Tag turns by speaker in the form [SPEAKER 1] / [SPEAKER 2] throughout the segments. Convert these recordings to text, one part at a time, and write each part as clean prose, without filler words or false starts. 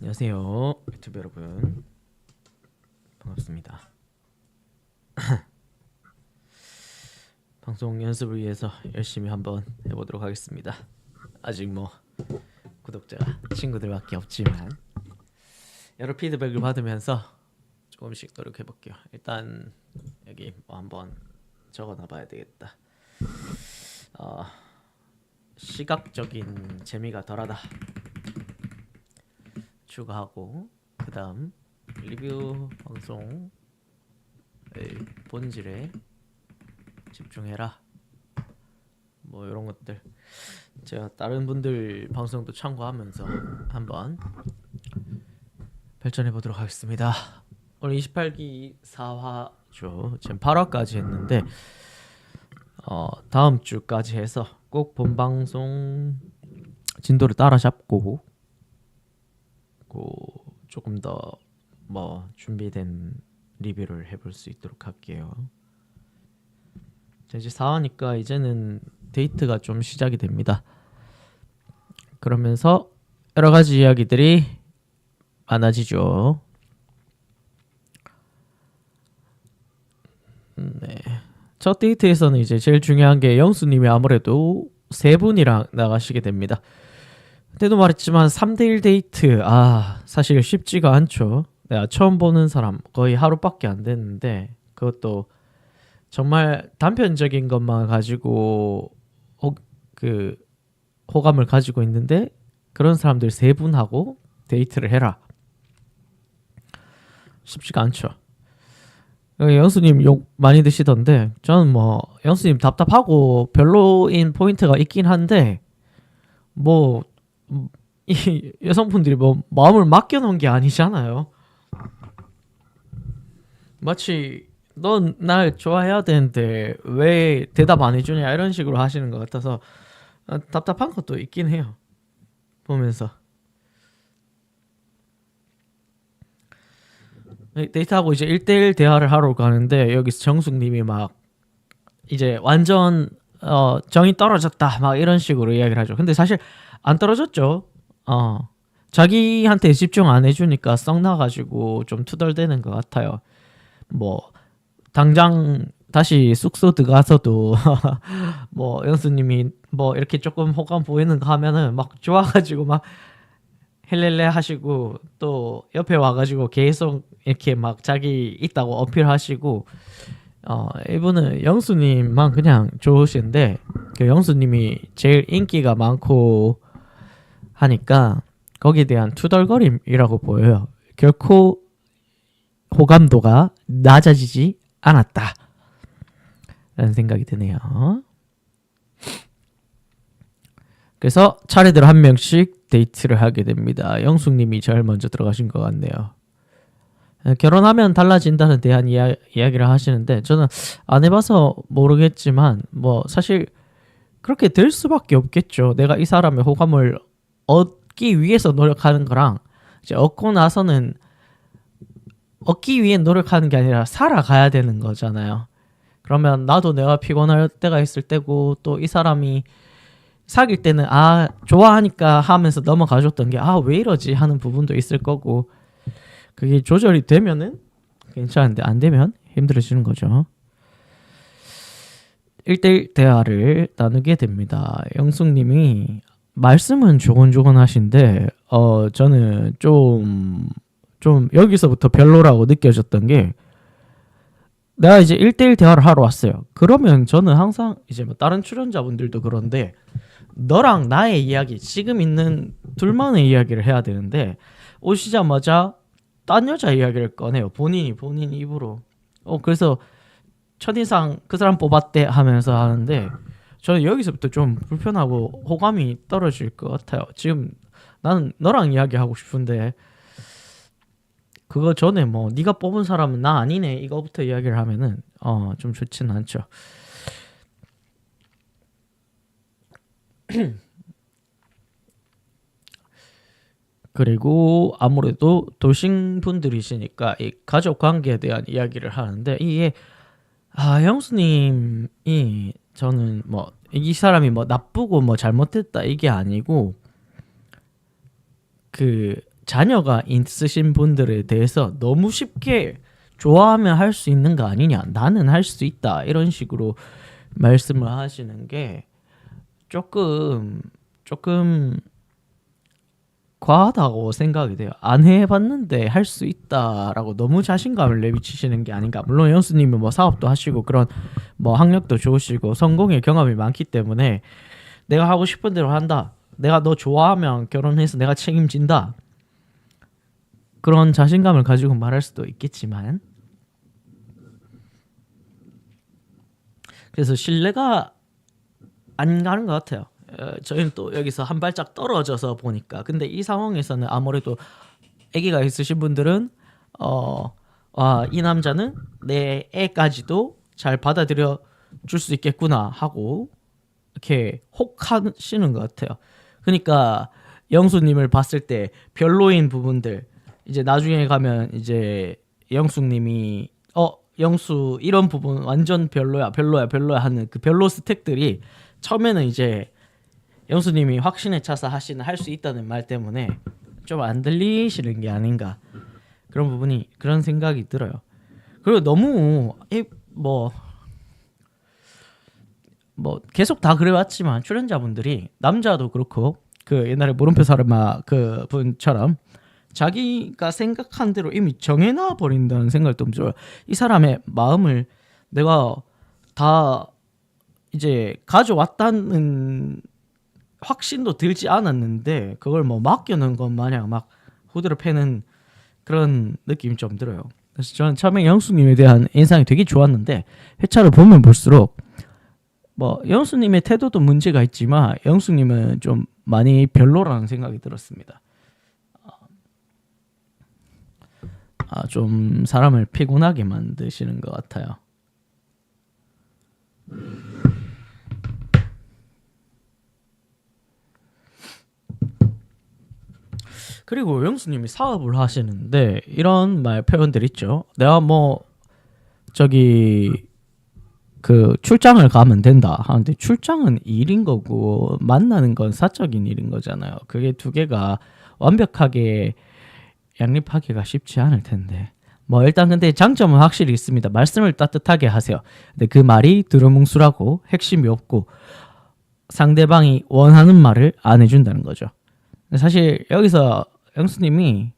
[SPEAKER 1] 안녕하세요 유튜브 여러분, 반갑습니다. 방송 연습을 위해서 열심히 한번 해보도록 하겠습니다. 아직 뭐 구독자가 친구들밖에 없지만 여러 피드백을 받으면서 조금씩 노력해볼게요. 일단 여기 뭐 한번 적어놔봐야 되겠다. 시각적인 재미가 덜하다 추가하고, 그 다음 리뷰 방송의 본질에 집중해라, 뭐 이런 것들 제가 다른 분들 방송도 참고하면서 한번 발전해 보도록 하겠습니다. 오늘 28기 4화죠. 지금 8화까지 했는데 다음 주까지 해서 꼭 본방송 진도를 따라잡고 조금 더 뭐 준비된 리뷰를 해볼 수 있도록 할게요. 이제 4화니까 이제는 데이트가 좀 시작이 됩니다. 그러면서 여러 가지 이야기들이 많아지죠. 네. 첫 데이트에서는 이제 제일 중요한 게 영수님이 아무래도 세 분이랑 나가시게 됩니다. 그때도 말했지만 3대1 데이트 사실 쉽지가 않죠. 내가 처음 보는 사람 거의 하루밖에 안 됐는데, 그것도 정말 단편적인 것만 가지고 호감을 가지고 있는데 그런 사람들 세 분하고 데이트를 해라, 쉽지가 않죠. 영수님 욕 많이 드시던데, 저는 뭐 영수님 답답하고 별로인 포인트가 있긴 한데, 뭐 이 여성분들이 뭐 마음을 맡겨놓은 게 아니잖아요. 마치 넌 날 좋아해야 되는데 왜 대답 안 해주냐 이런 식으로 하시는 것 같아서 답답한 것도 있긴 해요, 보면서. 데이트하고 이제 1대1 대화를 하러 가는데, 여기서 정숙님이 막 이제 완전 정이 떨어졌다 막 이런 식으로 이야기를 하죠. 근데 사실 안 떨어졌죠. 자기한테 집중 안 해주니까 썩 나가지고 좀 투덜대는 것 같아요. 뭐 당장 다시 숙소 들어가서도 뭐 영수님이 뭐 이렇게 조금 호감 보이는 거 하면은 막 좋아가지고 막 헬렐레 하시고, 또 옆에 와가지고 계속 이렇게 막 자기 있다고 어필하시고, 이분은 영수님만 그냥 좋으신데 그 영수님이 제일 인기가 많고 하니까 거기에 대한 투덜거림이라고 보여요. 결코 호감도가 낮아지지 않았다 라는 생각이 드네요. 그래서 차례대로 한 명씩 데이트를 하게 됩니다. 영숙님이 제일 먼저 들어가신 것 같네요. 결혼하면 달라진다는 대한 이야기를 하시는데, 저는 안 해봐서 모르겠지만 뭐 사실 그렇게 될 수밖에 없겠죠. 내가 이 사람의 호감을 얻기 위해서 노력하는 거랑 이제 얻고 나서는 얻기 위해 노력하는 게 아니라 살아가야 되는 거잖아요. 그러면 나도 내가 피곤할 때가 있을 때고, 또 이 사람이 사귈 때는 좋아하니까 하면서 넘어가줬던 게 왜 이러지 하는 부분도 있을 거고, 그게 조절이 되면은 괜찮은데 안 되면 힘들어지는 거죠. 1대1 대화를 나누게 됩니다. 영숙님이 말씀은 조곤조곤 하신데 저는 좀 여기서부터 별로라고 느껴졌던 게, 내가 이제 1대1 대화를 하러 왔어요. 그러면 저는 항상 이제 뭐 다른 출연자분들도 그런데 너랑 나의 이야기, 지금 있는 둘만의 이야기를 해야 되는데 오시자마자 딴 여자 이야기를 꺼내요. 본인 입으로. 그래서 첫인상 그 사람 뽑았대 하면서 하는데, 저는 여기서부터 좀 불편하고 호감이 떨어질 것 같아요. 지금 나는 너랑 이야기하고 싶은데 그거 전에 뭐 네가 뽑은 사람은 나 아니네 이거부터 이야기를 하면은 좀 좋지는 않죠. 그리고 아무래도 도신 분들이시니까 이 가족 관계에 대한 이야기를 하는데, 이게 형수님이, 저는 뭐 이 사람이 뭐 나쁘고 뭐 잘못했다 이게 아니고, 그 자녀가 있으신 분들에 대해서 너무 쉽게 좋아하면 할 수 있는 거 아니냐, 나는 할 수 있다, 이런 식으로 말씀을 하시는 게 조금 과하다고 생각이 돼요. 안 해봤는데 할 수 있다라고 너무 자신감을 내비치시는 게 아닌가. 물론 영수님이 뭐 사업도 하시고 그런 뭐 학력도 좋으시고 성공의 경험이 많기 때문에 내가 하고 싶은 대로 한다, 내가 너 좋아하면 결혼해서 내가 책임진다, 그런 자신감을 가지고 말할 수도 있겠지만, 그래서 신뢰가 안 가는 것 같아요. 저희는 또 여기서 한 발짝 떨어져서 보니까. 근데 이 상황에서는 아무래도 아기가 있으신 분들은 이 남자는 내 애까지도 잘 받아들여 줄 수 있겠구나 하고 이렇게 혹하시는 것 같아요. 그러니까 영수님을 봤을 때 별로인 부분들, 이제 나중에 가면 이제 영수님이 영수 이런 부분 완전 별로야 하는 그 별로 스택들이 처음에는 이제 영수님이 확신에 차서 할 수 있다는 말 때문에 좀 안 들리시는 게 아닌가, 그런 부분이, 그런 생각이 들어요. 그리고 너무 뭐 계속 다 그래왔지만 출연자분들이, 남자도 그렇고 그 옛날에 물음표 사르마 그 분처럼 자기가 생각한 대로 이미 정해놔 버린다는 생각을 좀 들어요. 이 사람의 마음을 내가 다 이제 가져왔다는 확신도 들지 않았는데 그걸 뭐 맡겨놓은 것 마냥 막 후드를 패는 그런 느낌이 좀 들어요. 그래서 저는 처음에 영수님에 대한 인상이 되게 좋았는데 회차를 보면 볼수록 뭐 영수님의 태도도 문제가 있지만 영수님은 좀 많이 별로라는 생각이 들었습니다. 좀 사람을 피곤하게 만드시는 것 같아요. 그리고 영수님이 사업을 하시는데 이런 말 표현들 있죠. 내가 뭐 저기 그 출장을 가면 된다 하는데, 출장은 일인 거고 만나는 건 사적인 일인 거잖아요. 그게 두 개가 완벽하게 양립하기가 쉽지 않을 텐데. 뭐 일단 근데 장점은 확실히 있습니다. 말씀을 따뜻하게 하세요. 근데 그 말이 두루뭉술하고 핵심이 없고 상대방이 원하는 말을 안 해준다는 거죠. 사실 여기서 영수님이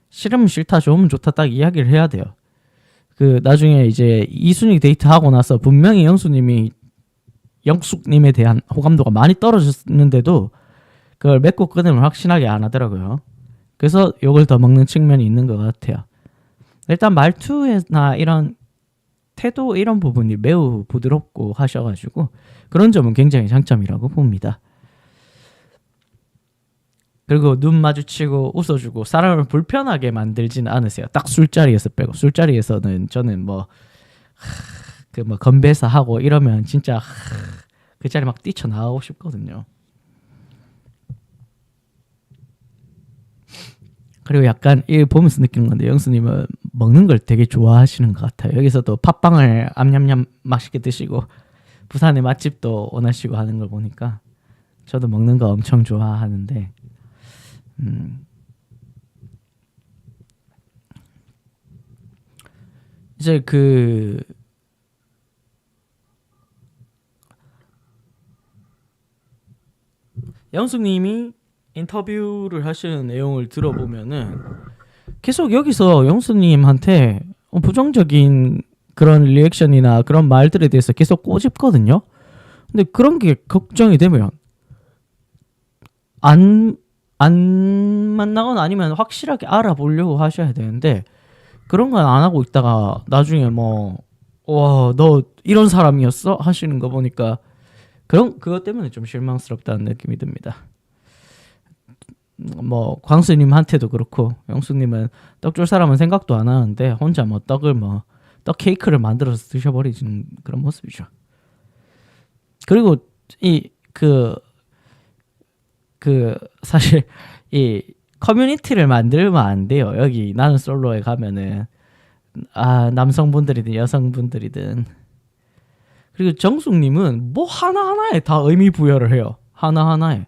[SPEAKER 1] 싫으면 싫다, 좋으면 좋다 딱 이야기를 해야 돼요. 그 나중에 이제 이순이 데이트하고 나서 분명히 영숙님에 대한 호감도가 많이 떨어졌는데도 그걸 맺고 끊음을 확신하게 안 하더라고요. 그래서 욕을 더 먹는 측면이 있는 것 같아요. 일단 말투나 이런 태도, 이런 부분이 매우 부드럽고 하셔가지고 그런 점은 굉장히 장점이라고 봅니다. 그리고 눈 마주치고 웃어주고 사람을 불편하게 만들지는 않으세요. 딱 술자리에서 빼고. 술자리에서는 저는 건배사 하고 이러면 진짜 그 자리 막 뛰쳐나가고 싶거든요. 그리고 약간 이 보면서 느끼는 건데, 영수님은 먹는 걸 되게 좋아하시는 것 같아요. 여기서도 팥빵을 암냠냠 맛있게 드시고 부산의 맛집도 원하시고 하는 걸 보니까 저도 먹는 거 엄청 좋아하는데, 이제 그 영숙님이 인터뷰를 하시는 내용을 들어보면은 계속 여기서 영수님한테 부정적인 그런 리액션이나 그런 말들에 대해서 계속 꼬집거든요. 근데 그런 게 걱정이 되면 안 만나거나 아니면 확실하게 알아보려고 하셔야 되는데, 그런 건 안 하고 있다가 나중에 와, 너 이런 사람이었어? 하시는 거 보니까 그것 때문에 좀 실망스럽다는 느낌이 듭니다. 뭐 광수님한테도 그렇고, 영수님은 떡 줄 사람은 생각도 안 하는데 혼자 떡 케이크를 만들어서 드셔버리는 그런 모습이죠. 그리고 사실 이 커뮤니티를 만들면 안 돼요. 여기 나는 솔로에 가면은 남성분들이든 여성분들이든. 그리고 정숙님은 뭐 하나하나에 다 의미 부여를 해요. 하나하나에.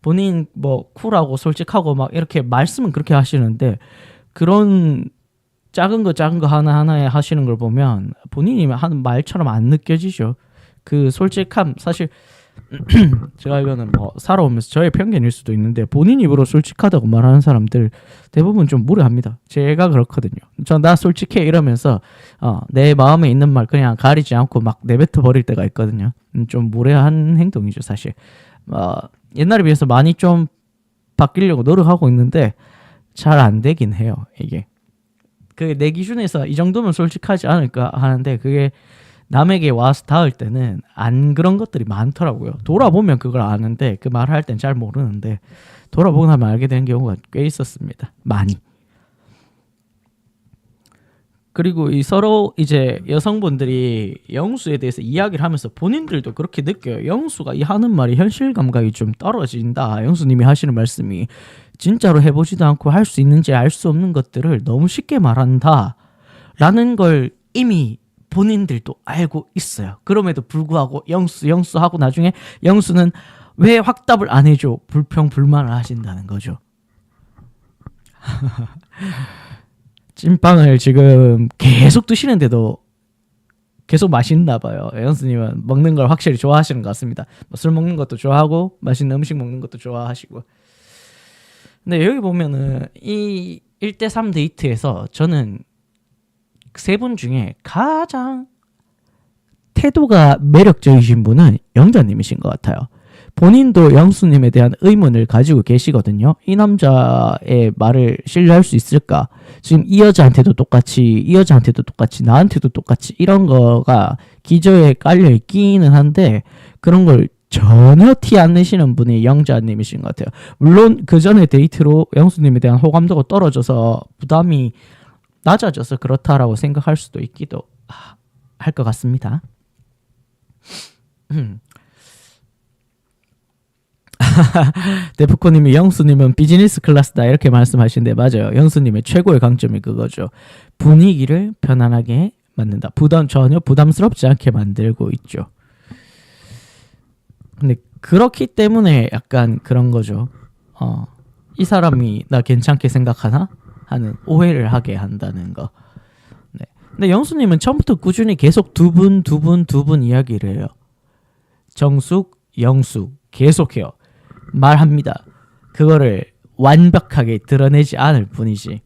[SPEAKER 1] 본인 뭐 쿨하고 솔직하고 막 이렇게 말씀은 그렇게 하시는데 그런 작은 거 하나하나에 하시는 걸 보면 본인이 하는 말처럼 안 느껴지죠. 그 솔직함 사실 제가 이거는 뭐 살아오면서 저의 편견일 수도 있는데 본인 입으로 솔직하다고 말하는 사람들 대부분 좀 무례합니다. 제가 그렇거든요. 나 솔직해 이러면서 내 마음에 있는 말 그냥 가리지 않고 막 내뱉어 버릴 때가 있거든요. 좀 무례한 행동이죠 사실. 옛날에 비해서 많이 좀 바뀌려고 노력하고 있는데 잘 안 되긴 해요. 이게 그 내 기준에서 이 정도면 솔직하지 않을까 하는데 그게 남에게 와서 닿을 때는 안 그런 것들이 많더라고요. 돌아보면 그걸 아는데 그 말을 할 땐 잘 모르는데 돌아보고 나면 알게 되는 경우가 꽤 있었습니다. 많이. 그리고 이 서로 이제 여성분들이 영수에 대해서 이야기를 하면서 본인들도 그렇게 느껴요. 영수가 이 하는 말이 현실 감각이 좀 떨어진다. 영수님이 하시는 말씀이 진짜로 해보지도 않고 할 수 있는지 알 수 없는 것들을 너무 쉽게 말한다. 라는 걸 이미 본인들도 알고 있어요. 그럼에도 불구하고 영수 하고 나중에 영수는 왜 확답을 안 해줘? 불평불만을 하신다는 거죠. 찐빵을 지금 계속 드시는데도 계속 맛있나 봐요. 영수님은 먹는 걸 확실히 좋아하시는 것 같습니다. 술 먹는 것도 좋아하고 맛있는 음식 먹는 것도 좋아하시고. 근데 여기 보면은 이 1대3 데이트에서 저는 세 분 중에 가장 태도가 매력적이신 분은 영자님이신 것 같아요. 본인도 영수님에 대한 의문을 가지고 계시거든요. 이 남자의 말을 신뢰할 수 있을까? 지금 이 여자한테도 똑같이 나한테도 똑같이 이런 거가 기저에 깔려 있기는 한데 그런 걸 전혀 티 안 내시는 분이 영자님이신 것 같아요. 물론 그 전에 데이트로 영수님에 대한 호감도가 떨어져서 부담이 낮아져서 그렇다라고 생각할 수도 있기도 할 것 같습니다. 데프코님이 영수님은 비즈니스 클래스다 이렇게 말씀하시는데 맞아요. 영수님의 최고의 강점이 그거죠. 분위기를 편안하게 만든다. 전혀 부담스럽지 않게 만들고 있죠. 근데 그렇기 때문에 약간 그런 거죠. 이 사람이 나 괜찮게 생각하나? 하는 오해를 하게 한다는 거. 네. 근데 영수님은 처음부터 꾸준히 계속 두 분 이야기를 해요. 정숙, 영숙 계속해요. 말합니다. 그거를 완벽하게 드러내지 않을 뿐이지.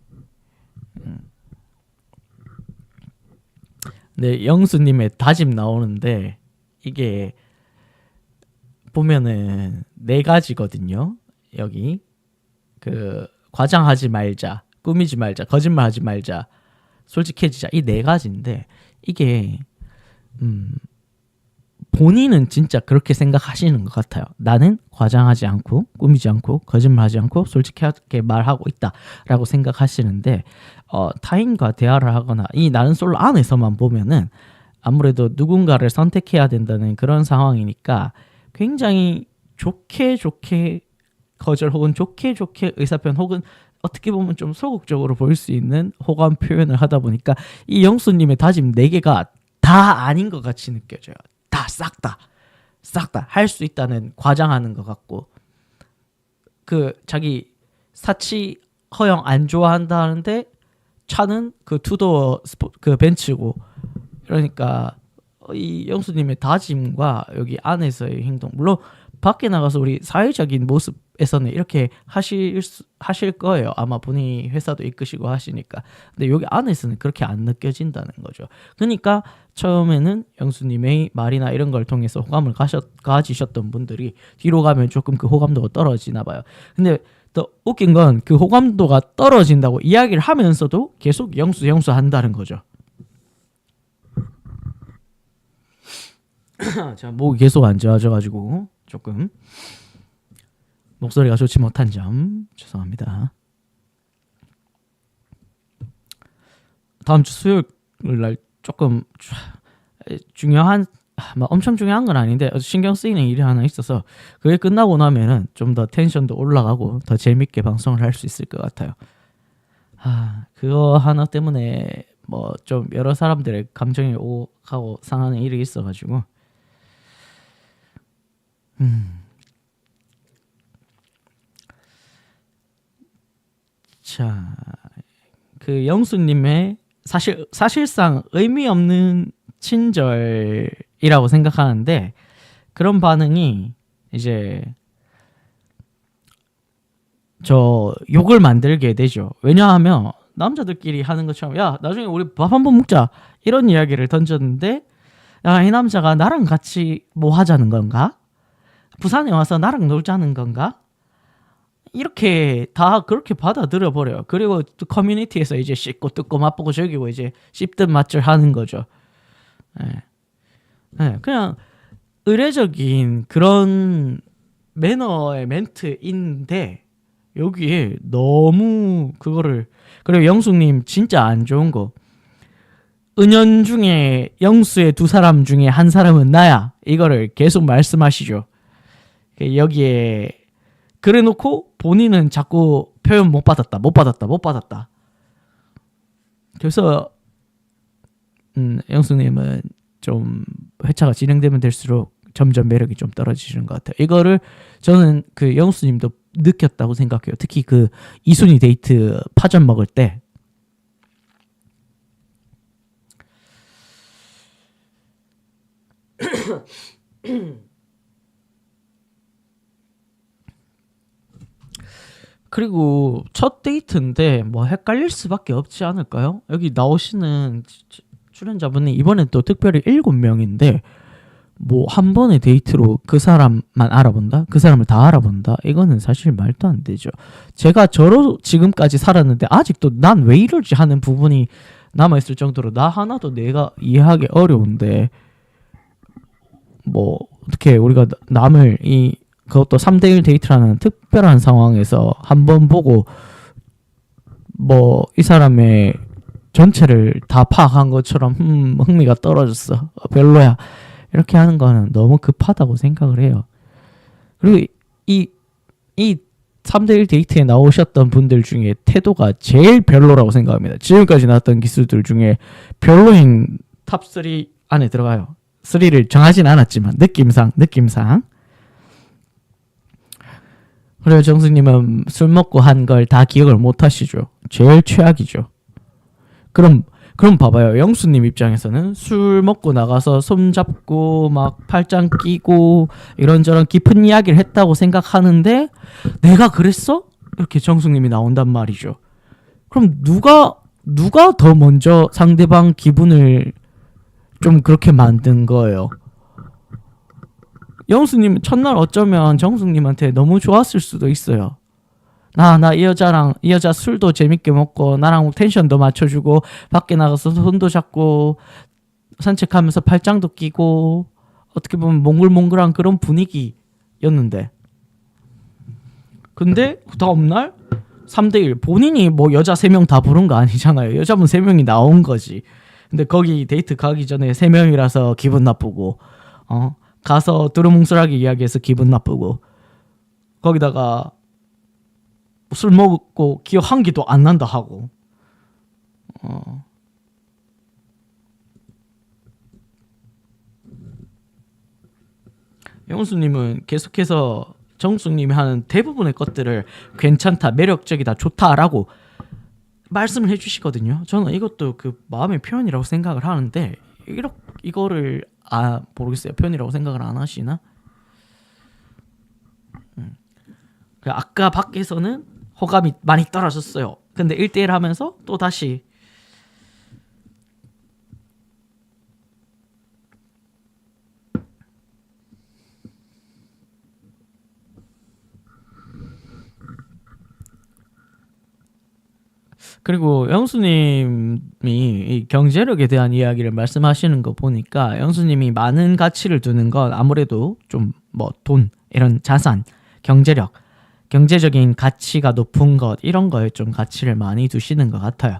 [SPEAKER 1] 네, 영수님의 다짐 나오는데 이게 보면은 4가지거든요. 여기 그 과장하지 말자, 꾸미지 말자, 거짓말하지 말자, 솔직해지자 이 4가지인데 이게 본인은 진짜 그렇게 생각하시는 것 같아요. 나는 과장하지 않고 꾸미지 않고 거짓말하지 않고 솔직하게 말하고 있다라고 생각하시는데 타인과 대화를 하거나 이 나는 솔로 안에서만 보면은 아무래도 누군가를 선택해야 된다는 그런 상황이니까 굉장히 좋게 거절 혹은 좋게 의사표현 혹은 어떻게 보면 좀 소극적으로 보일 수 있는 호감 표현을 하다 보니까 이 영수님의 다짐 4개가 다 아닌 것 같이 느껴져요. 다 싹 다 할 수 있다는 과장하는 것 같고 그 자기 사치 허용 안 좋아한다는데 차는 그 투도어 그 벤츠고 그러니까 이 영수님의 다짐과 여기 안에서의 행동 물론 밖에 나가서 우리 사회적인 모습에서는 이렇게 하실 거예요. 아마 본인이 회사도 이끄시고 하시니까. 근데 여기 안에서는 그렇게 안 느껴진다는 거죠. 그러니까 처음에는 영수님의 말이나 이런 걸 통해서 호감을 가지셨던 분들이 뒤로 가면 조금 그 호감도가 떨어지나 봐요. 근데 더 웃긴 건 그 호감도가 떨어진다고 이야기를 하면서도 계속 영수 한다는 거죠. 자, 목이 계속 안 좋아져가지고 조금 목소리가 좋지 못한 점 죄송합니다. 다음 주 수요일 날 조금 중요한 엄청 중요한 건 아닌데 신경 쓰이는 일이 하나 있어서 그게 끝나고 나면은 좀 더 텐션도 올라가고 더 재밌게 방송을 할 수 있을 것 같아요. 그거 하나 때문에 뭐 좀 여러 사람들의 감정이 오가고 상하는 일이 있어가지고 자, 그 영수님의 사실상 의미 없는 친절이라고 생각하는데 그런 반응이 이제 저 욕을 만들게 되죠. 왜냐하면 남자들끼리 하는 것처럼 야 나중에 우리 밥 한번 먹자 이런 이야기를 던졌는데 야 이 남자가 나랑 같이 뭐 하자는 건가? 부산에 와서 나랑 놀자는 건가? 이렇게 다 그렇게 받아들여 버려요. 그리고 또 커뮤니티에서 이제 씹고 뜯고 맛보고 즐기고 이제 씹든 맛을 하는 거죠. 예. 예, 그냥 의례적인 그런 매너의 멘트인데 여기에 너무 그거를 그리고 영숙님 진짜 안 좋은 거 은연중에 영수의 두 사람 중에 한 사람은 나야 이거를 계속 말씀하시죠. 여기에 그래놓고 본인은 자꾸 표현 못 받았다. 그래서 영수님은 좀 회차가 진행되면 될수록 점점 매력이 좀 떨어지시는 것 같아요. 이거를 저는 그 영수님도 느꼈다고 생각해요. 특히 그 이순이 데이트 파전 먹을 때 그리고 첫 데이트인데 뭐 헷갈릴 수밖에 없지 않을까요? 여기 나오시는 출연자분이 이번엔 또 특별히 7명인데 뭐 한 번의 데이트로 그 사람만 알아본다? 그 사람을 다 알아본다? 이거는 사실 말도 안 되죠. 제가 저로 지금까지 살았는데 아직도 난 왜 이러지 하는 부분이 남아있을 정도로 나 하나도 내가 이해하기 어려운데 뭐 어떻게 우리가 남을 그것도 3대1 데이트라는 특별한 상황에서 한 번 보고 뭐 이 사람의 전체를 다 파악한 것처럼 흥미가 떨어졌어 별로야 이렇게 하는 거는 너무 급하다고 생각을 해요. 그리고 이 3대1 데이트에 나오셨던 분들 중에 태도가 제일 별로라고 생각합니다. 지금까지 나왔던 기수들 중에 별로인 탑3 안에 들어가요. 3를 정하진 않았지만 느낌상 그래요. 정수님은 술 먹고 한 걸 다 기억을 못 하시죠. 제일 최악이죠. 그럼 봐봐요. 영수님 입장에서는 술 먹고 나가서 손 잡고 막 팔짱 끼고 이런저런 깊은 이야기를 했다고 생각하는데 내가 그랬어? 이렇게 정수님이 나온단 말이죠. 그럼 누가 더 먼저 상대방 기분을 좀 그렇게 만든 거예요? 영수님 첫날 어쩌면 정숙님한테 너무 좋았을 수도 있어요. 나 이 여자 술도 재밌게 먹고 나랑 텐션도 맞춰주고 밖에 나가서 손도 잡고 산책하면서 팔짱도 끼고 어떻게 보면 몽글몽글한 그런 분위기였는데 근데 다음날 3대1 본인이 뭐 여자 3명 다 부른 거 아니잖아요. 여자분 3명이 나온 거지. 근데 거기 데이트 가기 전에 3명이라서 기분 나쁘고 가서 두루뭉술하게 이야기해서 기분 나쁘고 거기다가 술 먹고 기억 한 개도 안 난다 하고 영수님은 계속해서 정숙님이 하는 대부분의 것들을 괜찮다, 매력적이다, 좋다라고 말씀을 해주시거든요. 저는 이것도 그 마음의 표현이라고 생각을 하는데 이거를 모르겠어요. 표현이라고 생각을 안 하시나? 아까 밖에서는 호감이 많이 떨어졌어요. 근데 1대1 하면서 또 다시 그리고 영수님이 이 경제력에 대한 이야기를 말씀하시는 거 보니까 영수님이 많은 가치를 두는 건 아무래도 좀 뭐 돈, 이런 자산, 경제력, 경제적인 가치가 높은 것 이런 거에 좀 가치를 많이 두시는 것 같아요.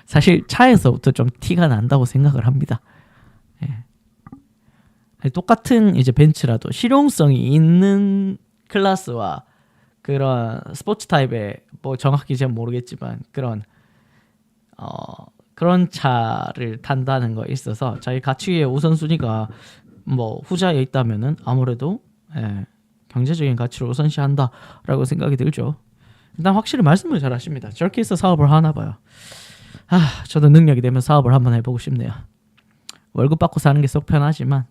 [SPEAKER 1] 사실 차에서부터 좀 티가 난다고 생각을 합니다. 예. 똑같은 이제 벤츠라도 실용성이 있는 클래스와 그런 스포츠 타입의 뭐 정확히 잘 모르겠지만 그런 차를 탄다는 거에 있어서 자기 가치의 우선순위가 뭐 후자에 있다면은 아무래도 경제적인 가치를 우선시한다라고 생각이 들죠. 일단 확실히 말씀을 잘하십니다. 저렇게 해서 사업을 하나 봐요. 저도 능력이 되면 사업을 한번 해보고 싶네요. 월급 받고 사는 게 속 편하지만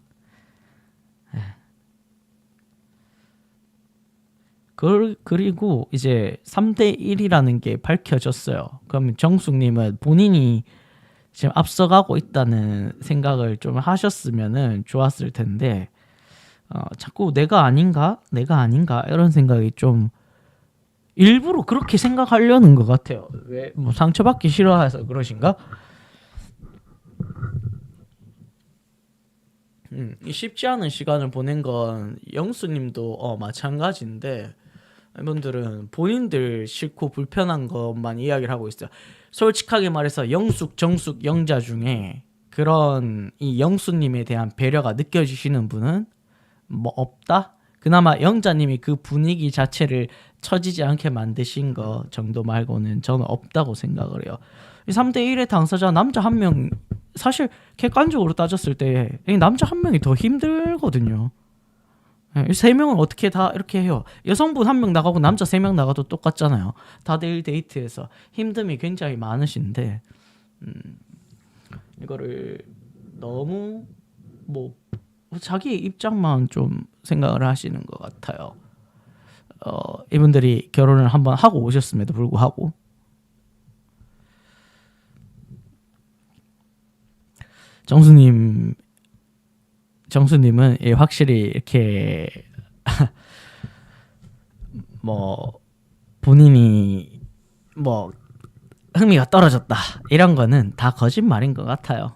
[SPEAKER 1] 그리고 이제 3대 1이라는 게 밝혀졌어요. 그럼 정숙님은 본인이 지금 앞서가고 있다는 생각을 좀 하셨으면은 좋았을 텐데 자꾸 내가 아닌가 이런 생각이 좀 일부러 그렇게 생각하려는 것 같아요. 왜 뭐 상처받기 싫어해서 그러신가? 쉽지 않은 시간을 보낸 건 영수님도 마찬가지인데 이분들은 본인들 싫고 불편한 것만 이야기를 하고 있어요. 솔직하게 말해서 영숙, 정숙, 영자 중에 그런 이 영수님에 대한 배려가 느껴지시는 분은 뭐 없다? 그나마 영자님이 그 분위기 자체를 처지지 않게 만드신 거 정도 말고는 저는 없다고 생각을 해요. 3대 1의 당사자 남자 한 명, 사실 객관적으로 따졌을 때 남자 한 명이 더 힘들거든요. 세 명은 어떻게 다 이렇게 해요. 여성분 한 명 나가고 남자 3명 나가도 똑같잖아요. 다들 데이트에서 힘듦이 굉장히 많으신데 이거를 너무 뭐 자기 입장만 좀 생각을 하시는 것 같아요. 이분들이 결혼을 한번 하고 오셨음에도 불구하고 정수님은 확실히 이렇게 뭐 본인이 뭐 흥미가 떨어졌다 이런 거는 다 거짓말인 것 같아요.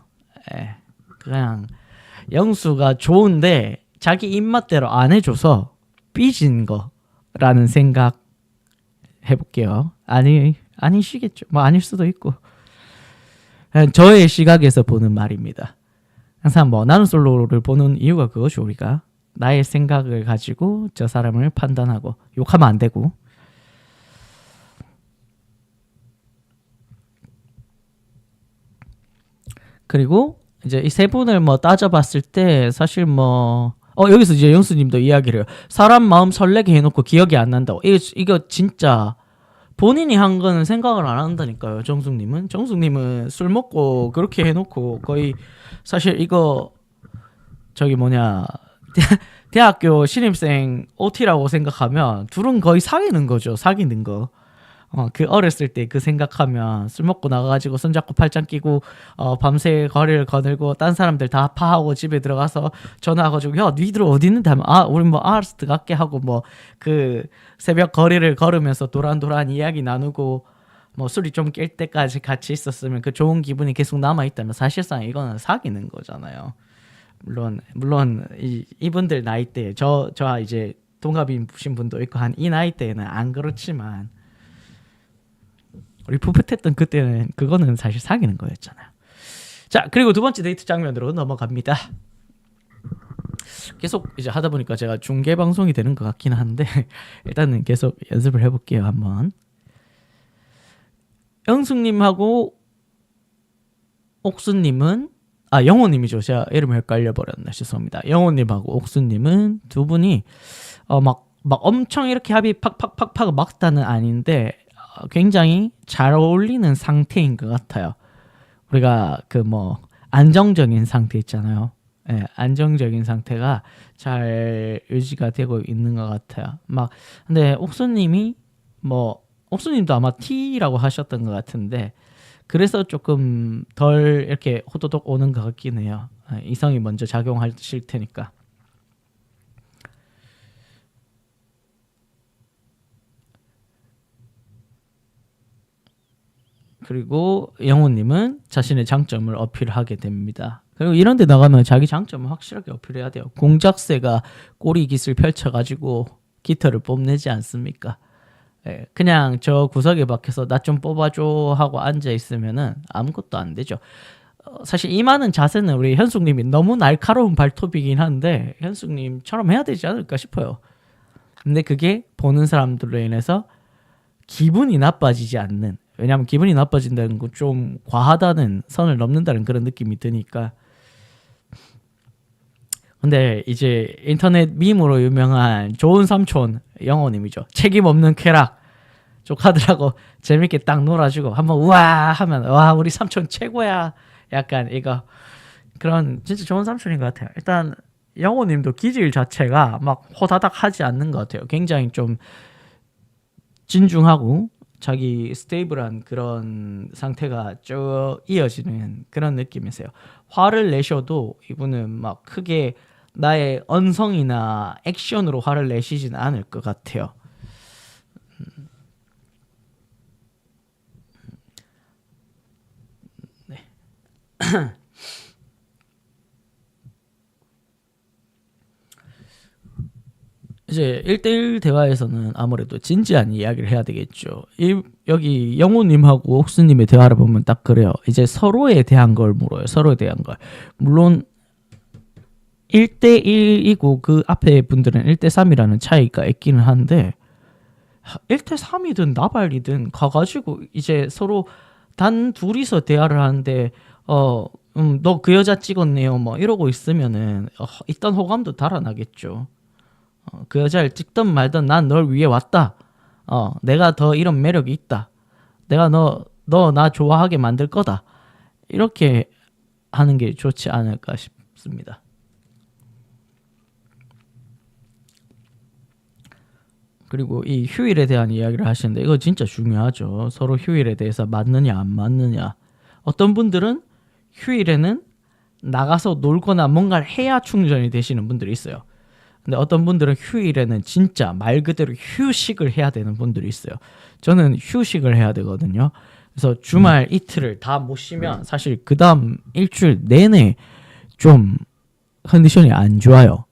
[SPEAKER 1] 그냥 영수가 좋은데 자기 입맛대로 안 해줘서 삐진 거라는 생각 해볼게요. 아니시겠죠. 뭐 아닐 수도 있고. 저의 시각에서 보는 말입니다. 항상 뭐 나는 솔로를 보는 이유가 그거죠. 우리가 나의 생각을 가지고 저 사람을 판단하고 욕하면 안 되고. 그리고 이제 이 세 분을 뭐 따져봤을 때 사실 뭐 여기서 이제 영수님도 이야기를 해요. 사람 마음 설레게 해놓고 기억이 안 난다고. 이거 진짜 본인이 한 거는 생각을 안 한다니까요. 정숙님은 술 먹고 그렇게 해놓고 거의 사실 이거 저기 뭐냐 대학교 신입생 OT라고 생각하면 둘은 거의 사귀는 거죠. 사귀는 거. 그 어렸을 때 그 생각하면 술 먹고 나가가지고 손잡고 팔짱 끼고 밤새 거리를 거닐고 딴 사람들 다 파하고 집에 들어가서 전화해가지고 야 니들 어디 있는데 하면 우리 뭐 아르스트 갈게 하고 뭐 그 새벽 거리를 걸으면서 도란도란 이야기 나누고 뭐 술이 좀 깰 때까지 같이 있었으면 그 좋은 기분이 계속 남아있다면 사실상 이거는 사귀는 거잖아요. 물론 이분들 나이대 저 이제 동갑이신 분도 있고 한 이 나이대에는 안 그렇지만 우리 풋풋했던 그때는 그거는 사실 사귀는 거였잖아요. 자, 그리고 두 번째 데이트 장면으로 넘어갑니다. 계속 이제 하다 보니까 제가 중계 방송이 되는 것 같긴 한데 일단은 계속 연습을 해볼게요. 한번. 영숙님하고 옥수님은 영호님이죠. 제가 이름을 헷갈려 버렸네. 죄송합니다. 영호님하고 옥수님은 두 분이 막 엄청 이렇게 합이 팍팍팍팍 막다는 아닌데 굉장히 잘 어울리는 상태인 것 같아요. 우리가 그 뭐 안정적인 상태 있잖아요. 안정적인 상태가 잘 유지가 되고 있는 것 같아요. 근데 옥수님도 아마 T라고 하셨던 것 같은데 그래서 조금 덜 이렇게 호도독 오는 것 같긴 해요. 이성이 먼저 작용하실 테니까. 그리고 영호님은 자신의 장점을 어필하게 됩니다. 그리고 이런 데 나가면 자기 장점을 확실하게 어필해야 돼요. 공작새가 꼬리 깃을 펼쳐가지고 깃털을 뽐내지 않습니까? 그냥 저 구석에 박혀서 나 좀 뽑아줘 하고 앉아있으면은 아무것도 안 되죠. 사실 임하는 자세는 우리 현숙님이 너무 날카로운 발톱이긴 한데 현숙님처럼 해야 되지 않을까 싶어요. 근데 그게 보는 사람들로 인해서 기분이 나빠지지 않는, 왜냐하면 기분이 나빠진다는 건 좀 과하다는 선을 넘는다는 그런 느낌이 드니까. 근데 이제 인터넷 밈으로 유명한 좋은 삼촌 영호님이죠. 책임 없는 쾌락. 조카들하고 재밌게 딱 놀아주고 한번 우와 하면 와 우리 삼촌 최고야. 약간 이거 그런 진짜 좋은 삼촌인 것 같아요. 일단 영호님도 기질 자체가 막 호다닥 하지 않는 것 같아요. 굉장히 좀 진중하고 자기 스테이블한 그런 상태가 쭉 이어지는 그런 느낌이세요. 화를 내셔도 이분은 막 크게 나의 언성이나 액션으로 화를 내시진 않을 것 같아요. 네. 이제 1대1 대화에서는 아무래도 진지한 이야기를 해야 되겠죠. 여기 영호님하고 옥수님의 대화를 보면 딱 그래요. 이제 서로에 대한 걸 물어요. 서로에 대한 걸. 물론 1대1이고 그 앞에 분들은 1대3이라는 차이가 있기는 한데 1대3이든 나발이든 가가지고 이제 서로 단 둘이서 대화를 하는데 너 그 여자 찍었네요 뭐 이러고 있으면은 일단 호감도 달아나겠죠. 그 여자를 찍든 말든 난 널 위해 왔다. 내가 더 이런 매력이 있다. 내가 너 나 좋아하게 만들 거다. 이렇게 하는 게 좋지 않을까 싶습니다. 그리고 이 휴일에 대한 이야기를 하시는데 이거 진짜 중요하죠. 서로 휴일에 대해서 맞느냐 안 맞느냐. 어떤 분들은 휴일에는 나가서 놀거나 뭔가를 해야 충전이 되시는 분들이 있어요. 근데 어떤 분들은 휴일에는 진짜 말 그대로 휴식을 해야 되는 분들이 있어요. 저는 휴식을 해야 되거든요. 그래서 주말 이틀을 다 못 쉬면 사실 그 다음 일주일 내내 좀 컨디션이 안 좋아요.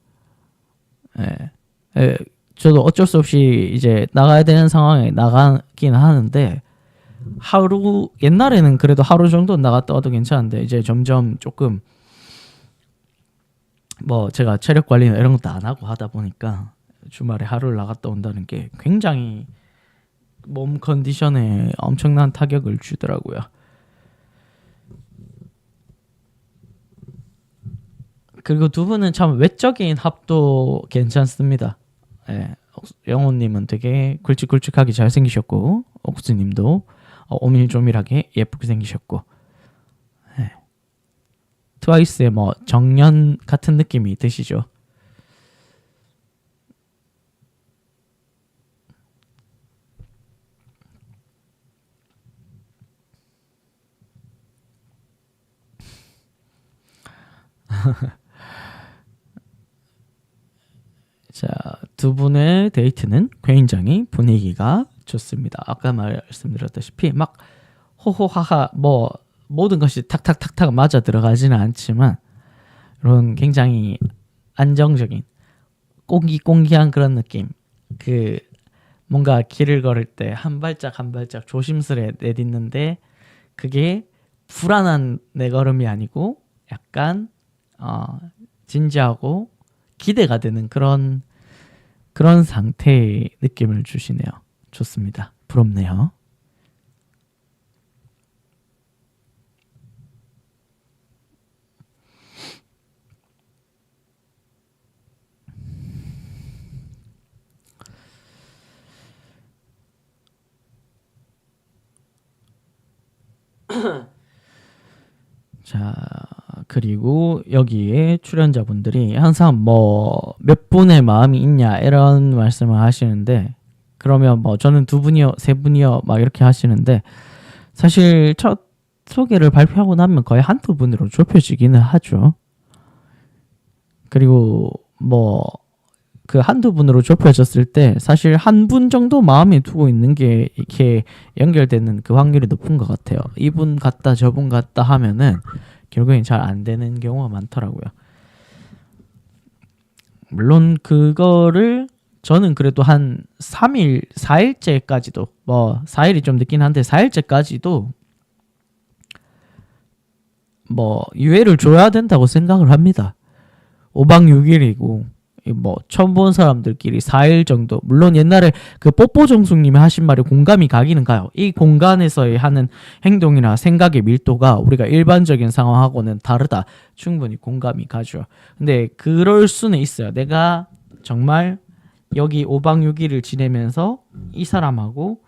[SPEAKER 1] 저도 어쩔 수 없이 이제 나가야 되는 상황에 나가긴 하는데 하루 옛날에는 그래도 하루 정도 나갔다 와도 괜찮은데 이제 점점 조금 뭐 제가 체력 관리나 이런 것도 안 하고 하다 보니까 주말에 하루를 나갔다 온다는 게 굉장히 몸 컨디션에 엄청난 타격을 주더라고요. 그리고 두 분은 참 외적인 합도 괜찮습니다. 예, 영호님은 되게 굵직굵직하게 잘생기셨고 옥수님도 오밀조밀하게 예쁘게 생기셨고 트와이스의 뭐 정연 같은 느낌이 드시죠? 자, 두 분의 데이트는 굉장히 분위기가 좋습니다. 아까 말씀드렸다시피 막 호호하하 뭐 모든 것이 탁탁탁탁 맞아 들어가지는 않지만 이런 굉장히 안정적인 꽁기꽁기한 그런 느낌. 그 뭔가 길을 걸을 때 한 발짝 한 발짝 조심스레 내딛는데 그게 불안한 내걸음이 아니고 약간 진지하고 기대가 되는 그런 상태의 느낌을 주시네요. 좋습니다. 부럽네요. 자, 그리고 여기에 출연자분들이 항상 뭐 몇 분의 마음이 있냐 이런 말씀을 하시는데 그러면 뭐 저는 두 분이요, 세 분이요 막 이렇게 하시는데 사실 첫 소개를 발표하고 나면 거의 한두 분으로 좁혀지기는 하죠. 그리고 뭐 그 한두 분으로 좁혀졌을 때 사실 한 분 정도 마음에 두고 있는 게 이렇게 연결되는 그 확률이 높은 것 같아요. 이분 같다 저분 같다 하면은 결국엔 잘 안 되는 경우가 많더라고요. 물론 그거를 저는 그래도 한 3일, 4일째까지도 뭐 4일이 좀 늦긴 한데 4일째까지도 뭐 유예를 줘야 된다고 생각을 합니다. 5박 6일이고 뭐 처음 본 사람들끼리 4일 정도 물론 옛날에 그 뽀뽀정숙님이 하신 말에 공감이 가기는 가요. 이 공간에서의 하는 행동이나 생각의 밀도가 우리가 일반적인 상황하고는 다르다. 충분히 공감이 가죠. 근데 그럴 수는 있어요. 내가 정말 여기 5박 6일을 지내면서 이 사람하고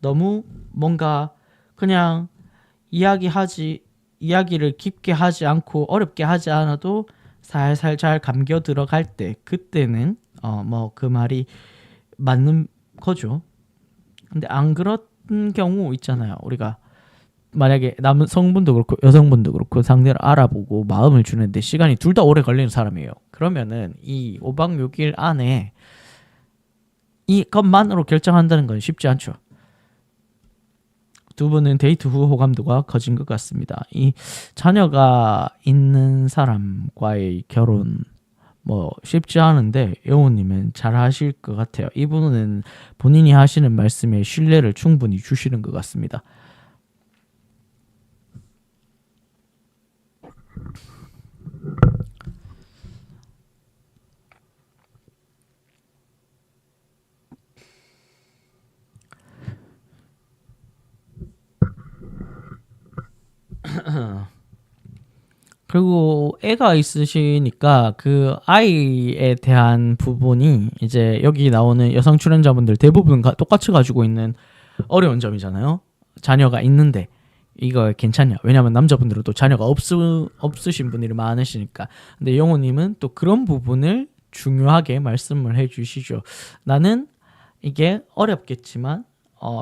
[SPEAKER 1] 너무 뭔가 그냥 이야기를 깊게 하지 않고 어렵게 하지 않아도 살살 잘 감겨 들어갈 때 그때는 뭐 그 말이 맞는 거죠. 근데 안 그런 경우 있잖아요. 우리가 만약에 남성분도 그렇고 여성분도 그렇고 상대를 알아보고 마음을 주는데 시간이 둘 다 오래 걸리는 사람이에요. 그러면은 이 5박 6일 안에 이것만으로 결정한다는 건 쉽지 않죠. 두 분은 데이트 후 호감도가 커진 것 같습니다. 이 자녀가 있는 사람과의 결혼 뭐 쉽지 않은데 영호님은 잘 하실 것 같아요. 이분은 본인이 하시는 말씀에 신뢰를 충분히 주시는 것 같습니다. 그리고 애가 있으시니까 그 아이에 대한 부분이 이제 여기 나오는 여성 출연자분들 대부분 똑같이 가지고 있는 어려운 점이잖아요. 자녀가 있는데 이거 괜찮냐? 왜냐면 남자분들은 또 자녀가 없으신 분들이 많으시니까. 근데 영호님은 또 그런 부분을 중요하게 말씀을 해주시죠. 나는 이게 어렵겠지만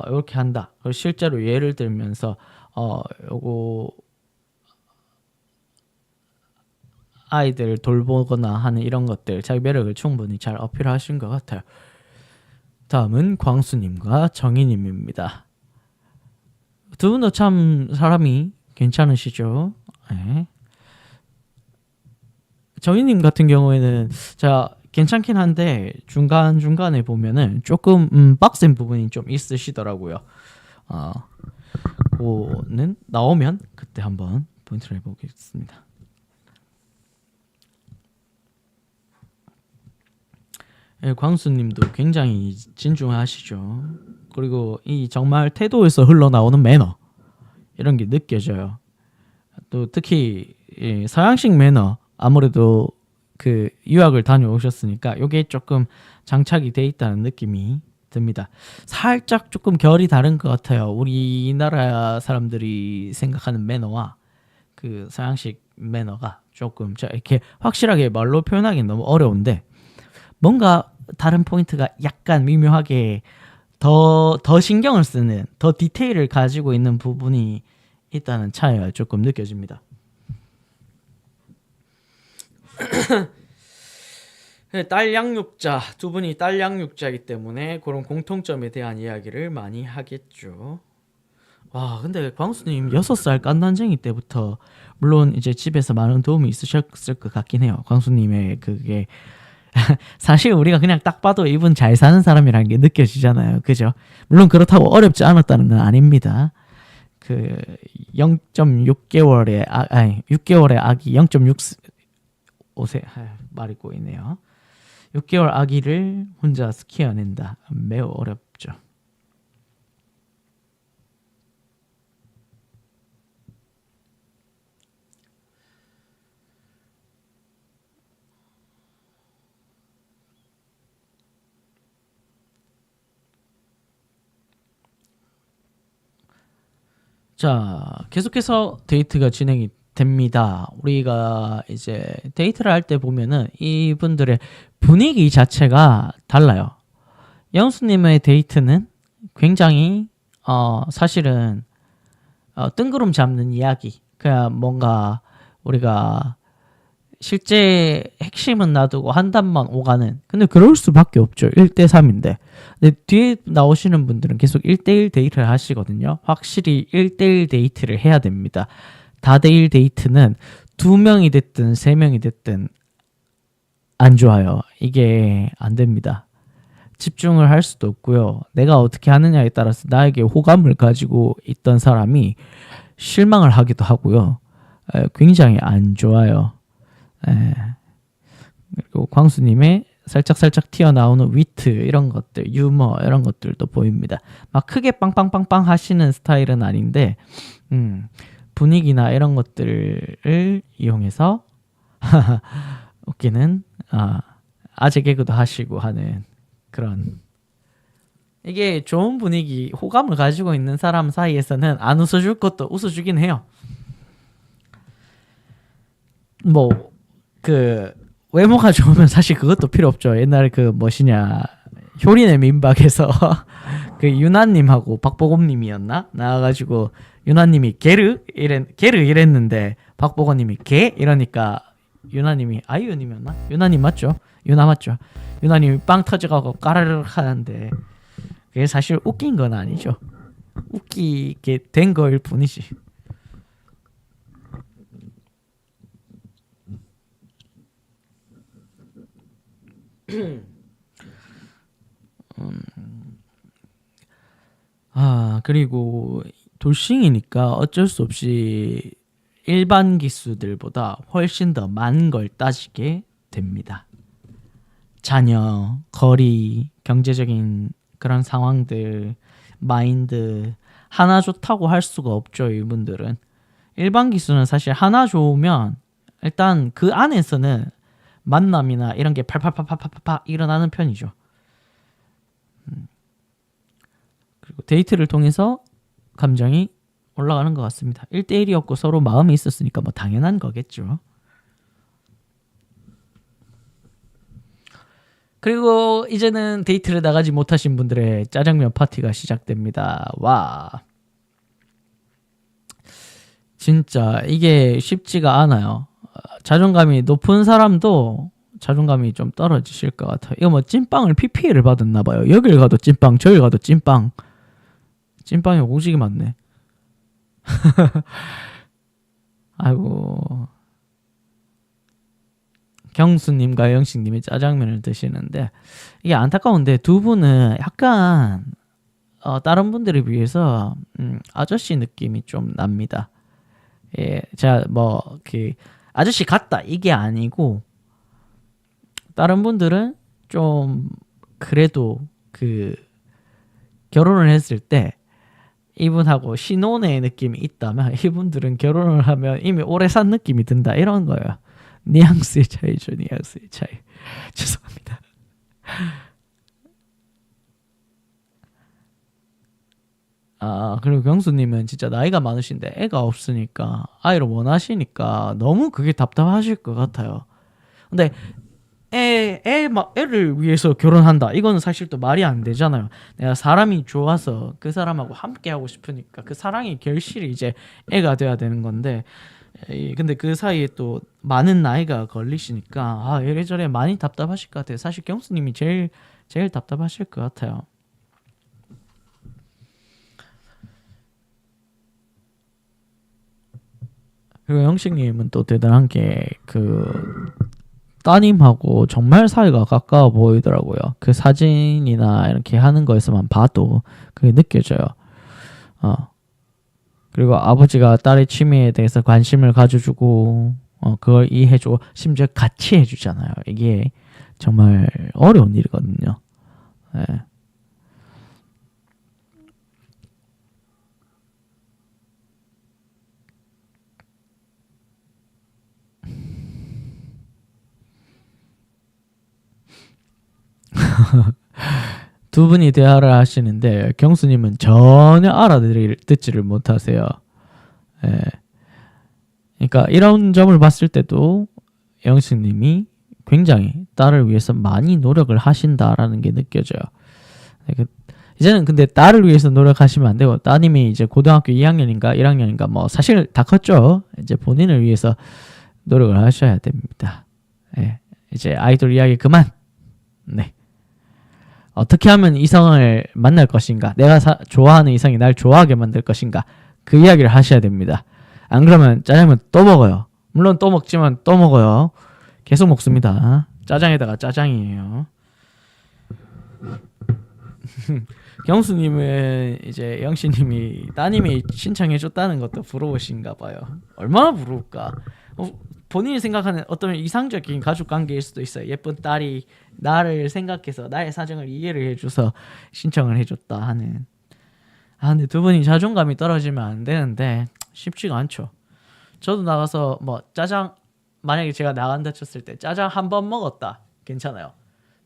[SPEAKER 1] 이렇게 한다. 실제로 예를 들면서 요거 아이들 돌보거나 하는 이런 것들 자기 매력을 충분히 잘 어필하신 것 같아요. 다음은 광수님과 정희님입니다. 두 분도 참 사람이 괜찮으시죠? 네. 정희님 같은 경우에는 자 괜찮긴 한데 중간중간에 보면은 조금 빡센 부분이 좀 있으시더라고요. 그거는 나오면 그때 한번 포인트를 해보겠습니다. 예, 광수님도 굉장히 진중하시죠. 그리고 이 정말 태도에서 흘러나오는 매너 이런 게 느껴져요. 또 특히 서양식 매너 아무래도 그 유학을 다녀오셨으니까 이게 조금 장착이 돼 있다는 느낌이 듭니다. 살짝 조금 결이 다른 것 같아요. 우리나라 사람들이 생각하는 매너와 그 서양식 매너가 조금 이렇게 확실하게 말로 표현하기는 너무 어려운데 뭔가 다른 포인트가 약간 미묘하게 더 신경을 쓰는 더 디테일을 가지고 있는 부분이 있다는 차이가 조금 느껴집니다. 딸 양육자 두 분이 딸 양육자이기 때문에 그런 공통점에 대한 이야기를 많이 하겠죠. 와 근데 광수님 6살 깐난쟁이 때부터 물론 이제 집에서 많은 도움이 있으셨을 것 같긴 해요. 광수님의 그게 사실 우리가 그냥 딱 봐도 이분 잘 사는 사람이라는 게 느껴지잖아요. 그죠? 물론 그렇다고 어렵지 않았다는 건 아닙니다. 그 0.6개월의 6개월의 아기 0.65세 말이 꼬이네요. 6개월 아기를 혼자 키워낸다. 매우 어렵죠. 자, 계속해서 데이트가 진행이 됩니다. 우리가 이제 데이트를 할 때 보면은 이분들의 분위기 자체가 달라요. 영수님의 데이트는 굉장히 사실은 뜬구름 잡는 이야기. 그냥 뭔가 우리가 실제 핵심은 놔두고 한 단만 오가는. 근데 그럴 수밖에 없죠. 1대3인데. 근데 뒤에 나오시는 분들은 계속 1대1 데이트를 하시거든요. 확실히 1대1 데이트를 해야 됩니다. 다대일 데이트는 2명이 됐든 3명이 됐든 안 좋아요. 이게 안 됩니다. 집중을 할 수도 없고요. 내가 어떻게 하느냐에 따라서 나에게 호감을 가지고 있던 사람이 실망을 하기도 하고요. 굉장히 안 좋아요. 그리고 광수님의 살짝 튀어나오는 위트 이런 것들, 유머 이런 것들도 보입니다. 막 크게 빵빵빵빵 하시는 스타일은 아닌데 분위기나 이런 것들을 이용해서 웃기는 아재 개그도 하시고 하는 그런 이게 좋은 분위기, 호감을 가지고 있는 사람 사이에서는 안 웃어줄 것도 웃어주긴 해요. 뭐 그 외모가 좋으면 사실 그것도 필요 없죠. 옛날에 그 뭐시냐 효린의 민박에서 그 유나님하고 박보검님이었나 나와가지고 유나님이 게르 이랬는데 박보검님이 게 이러니까 유나님이 아이유님이었나? 유나님 맞죠? 유나 맞죠? 유나님이 빵 터져가고 까르르 하는데 그게 사실 웃긴 건 아니죠. 웃기게 된 거일 뿐이지. 그리고 돌싱이니까 어쩔 수 없이 일반 기수들보다 훨씬 더 많은 걸 따지게 됩니다. 자녀, 거리, 경제적인 그런 상황들, 마인드 하나 좋다고 할 수가 없죠. 이분들은 일반 기수는 사실 하나 좋으면 일단 그 안에서는 만남이나 이런 게 팔팔팔팔팔팔 일어나는 편이죠. 그리고 데이트를 통해서 감정이 올라가는 것 같습니다. 1대1이었고 서로 마음이 있었으니까 뭐 당연한 거겠죠. 그리고 이제는 데이트를 나가지 못하신 분들의 짜장면 파티가 시작됩니다. 와, 진짜 이게 쉽지가 않아요. 자존감이 높은 사람도 자존감이 좀 떨어지실 것 같아요. 이거 뭐 찐빵을 PPL을 받았나 봐요. 여길 가도 찐빵, 저길 가도 찐빵. 찐빵이 오지게 많네. 아이고, 경수님과 영식님이 짜장면을 드시는데 이게 안타까운데 두 분은 약간 다른 분들에 비해서 아저씨 느낌이 좀 납니다. 예, 제가 뭐 그 아저씨 같다 이게 아니고 다른 분들은 좀 그래도 그 결혼을 했을 때 이분하고 신혼의 느낌이 있다면 이분들은 결혼을 하면 이미 오래 산 느낌이 든다 이런 거예요. 뉘앙스의 차이죠. 뉘앙스의 차이. 죄송합니다. 그리고 경수님은 진짜 나이가 많으신데 애가 없으니까 아이를 원하시니까 너무 그게 답답하실 것 같아요. 근데 애를 위해서 결혼한다. 이거는 사실 또 말이 안 되잖아요. 내가 사람이 좋아서 그 사람하고 함께 하고 싶으니까 그 사랑의 결실이 이제 애가 돼야 되는 건데, 근데 그 사이에 또 많은 나이가 걸리시니까 이래저래 많이 답답하실 것 같아요. 사실 경수님이 제일 답답하실 것 같아요. 그리고 영식님은 또 대단한 게 그 따님하고 정말 사이가 가까워 보이더라고요. 그 사진이나 이렇게 하는 거에서만 봐도 그게 느껴져요. 그리고 아버지가 딸의 취미에 대해서 관심을 가져주고 그걸 이해해주고 심지어 같이 해주잖아요. 이게 정말 어려운 일이거든요. 네. 두 분이 대화를 하시는데 경수님은 전혀 알아듣지를 못하세요. 예. 그러니까 이런 점을 봤을 때도 영식님이 굉장히 딸을 위해서 많이 노력을 하신다라는 게 느껴져요. 이제는 근데 딸을 위해서 노력하시면 안 되고 따님이 이제 고등학교 2학년인가 1학년인가 뭐 사실 다 컸죠. 이제 본인을 위해서 노력을 하셔야 됩니다. 예. 이제 아이돌 이야기 그만. 네. 어떻게 하면 이성을 만날 것인가? 내가 좋아하는 이성이 날 좋아하게 만들 것인가? 그 이야기를 하셔야 됩니다. 안 그러면 짜장면 또 먹어요. 물론 또 먹지만 또 먹어요. 계속 먹습니다. 짜장에다가 짜장이에요. 경수님은 이제 영씨님이 따님이 신청해줬다는 것도 부러우신가 봐요. 얼마나 부러울까? 본인이 생각하는 어떤 이상적인 가족 관계일 수도 있어요. 예쁜 딸이 나를 생각해서 나의 사정을 이해를 해줘서 신청을 해줬다 하는. 근데 두 분이 자존감이 떨어지면 안 되는데 쉽지가 않죠. 저도 나가서 뭐 짜장 만약에 제가 나간다 쳤을 때 짜장 한 번 먹었다 괜찮아요.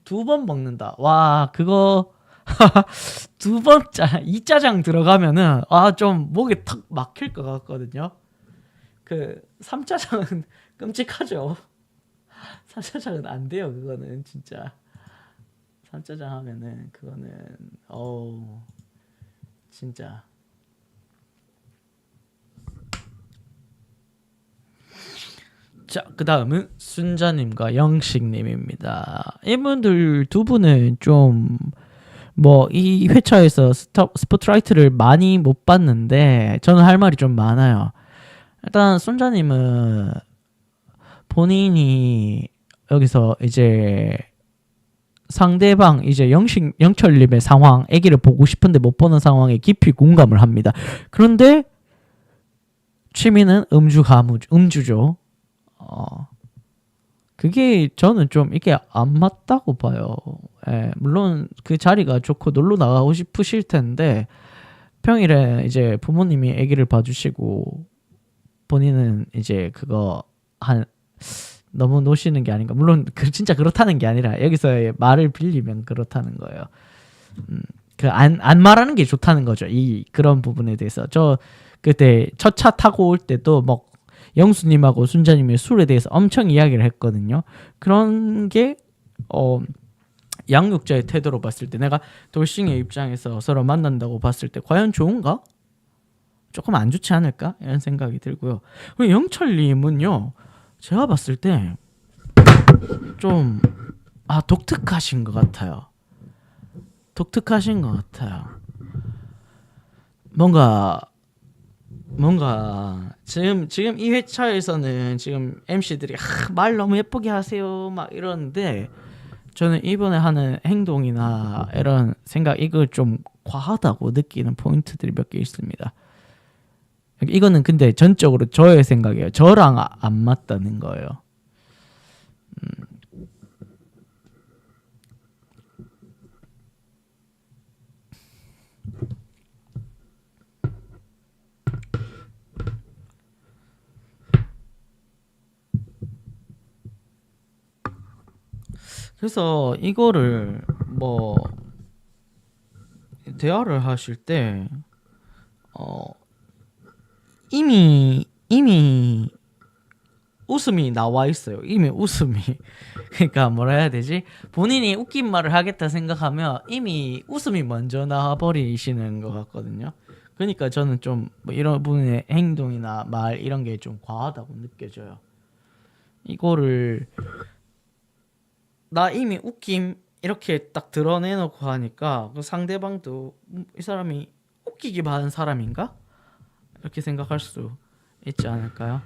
[SPEAKER 1] 2번 먹는다. 와 그거 두 번째 이 짜장 들어가면은 좀 목에 턱 막힐 것 같거든요. 그 삼짜장은 끔찍하죠. 삼짜장은 안 돼요. 그거는 진짜 삼짜장 하면은 그거는 진짜. 자, 그 다음은 순자님과 영식님입니다. 이분들 두 분은 좀 뭐 이 회차에서 스포트라이트를 많이 못 봤는데 저는 할 말이 좀 많아요. 일단 순자님은 본인이 여기서 이제 상대방 이제 영철님의 상황, 아기를 보고 싶은데 못 보는 상황에 깊이 공감을 합니다. 그런데 취미는 음주죠. 그게 저는 좀 이게 안 맞다고 봐요. 물론 그 자리가 좋고 놀러 나가고 싶으실 텐데 평일에 이제 부모님이 아기를 봐주시고 본인은 이제 그거 너무 노시는 게 아닌가. 물론 진짜 그렇다는 게 아니라 여기서의 말을 빌리면 그렇다는 거예요. 안 말하는 게 좋다는 거죠. 그런 부분에 대해서. 저 그때 첫 차 타고 올 때도 뭐 영수님하고 순자님의 술에 대해서 엄청 이야기를 했거든요. 그런 게 양육자의 태도로 봤을 때 내가 돌싱의 입장에서 서로 만난다고 봤을 때 과연 좋은가? 조금 안 좋지 않을까? 이런 생각이 들고요. 영철님은요. 제가 봤을 때 좀 독특하신 것 같아요. 뭔가 지금 이 회차에서는 지금 MC들이 말 너무 예쁘게 하세요 막 이러는데 저는 이번에 하는 행동이나 이런 생각 이거 좀 과하다고 느끼는 포인트들이 몇 개 있습니다. 이거는 근데 전적으로 저의 생각이에요. 저랑 안 맞다는 거예요. 그래서 이거를 뭐 대화를 하실 때 이미 웃음이 나와 있어요. 이미 웃음이. 그러니까 뭐라 해야 되지? 본인이 웃긴 말을 하겠다 생각하면 이미 웃음이 먼저 나와 버리시는 것 같거든요. 그러니까 저는 좀 뭐 이런 분의 행동이나 말 이런 게 좀 과하다고 느껴져요. 이거를 나 이미 웃김 이렇게 딱 드러내놓고 하니까 그 상대방도 이 사람이 웃기기 바란 사람인가? 이렇게 생각할 수 있지 않을까요?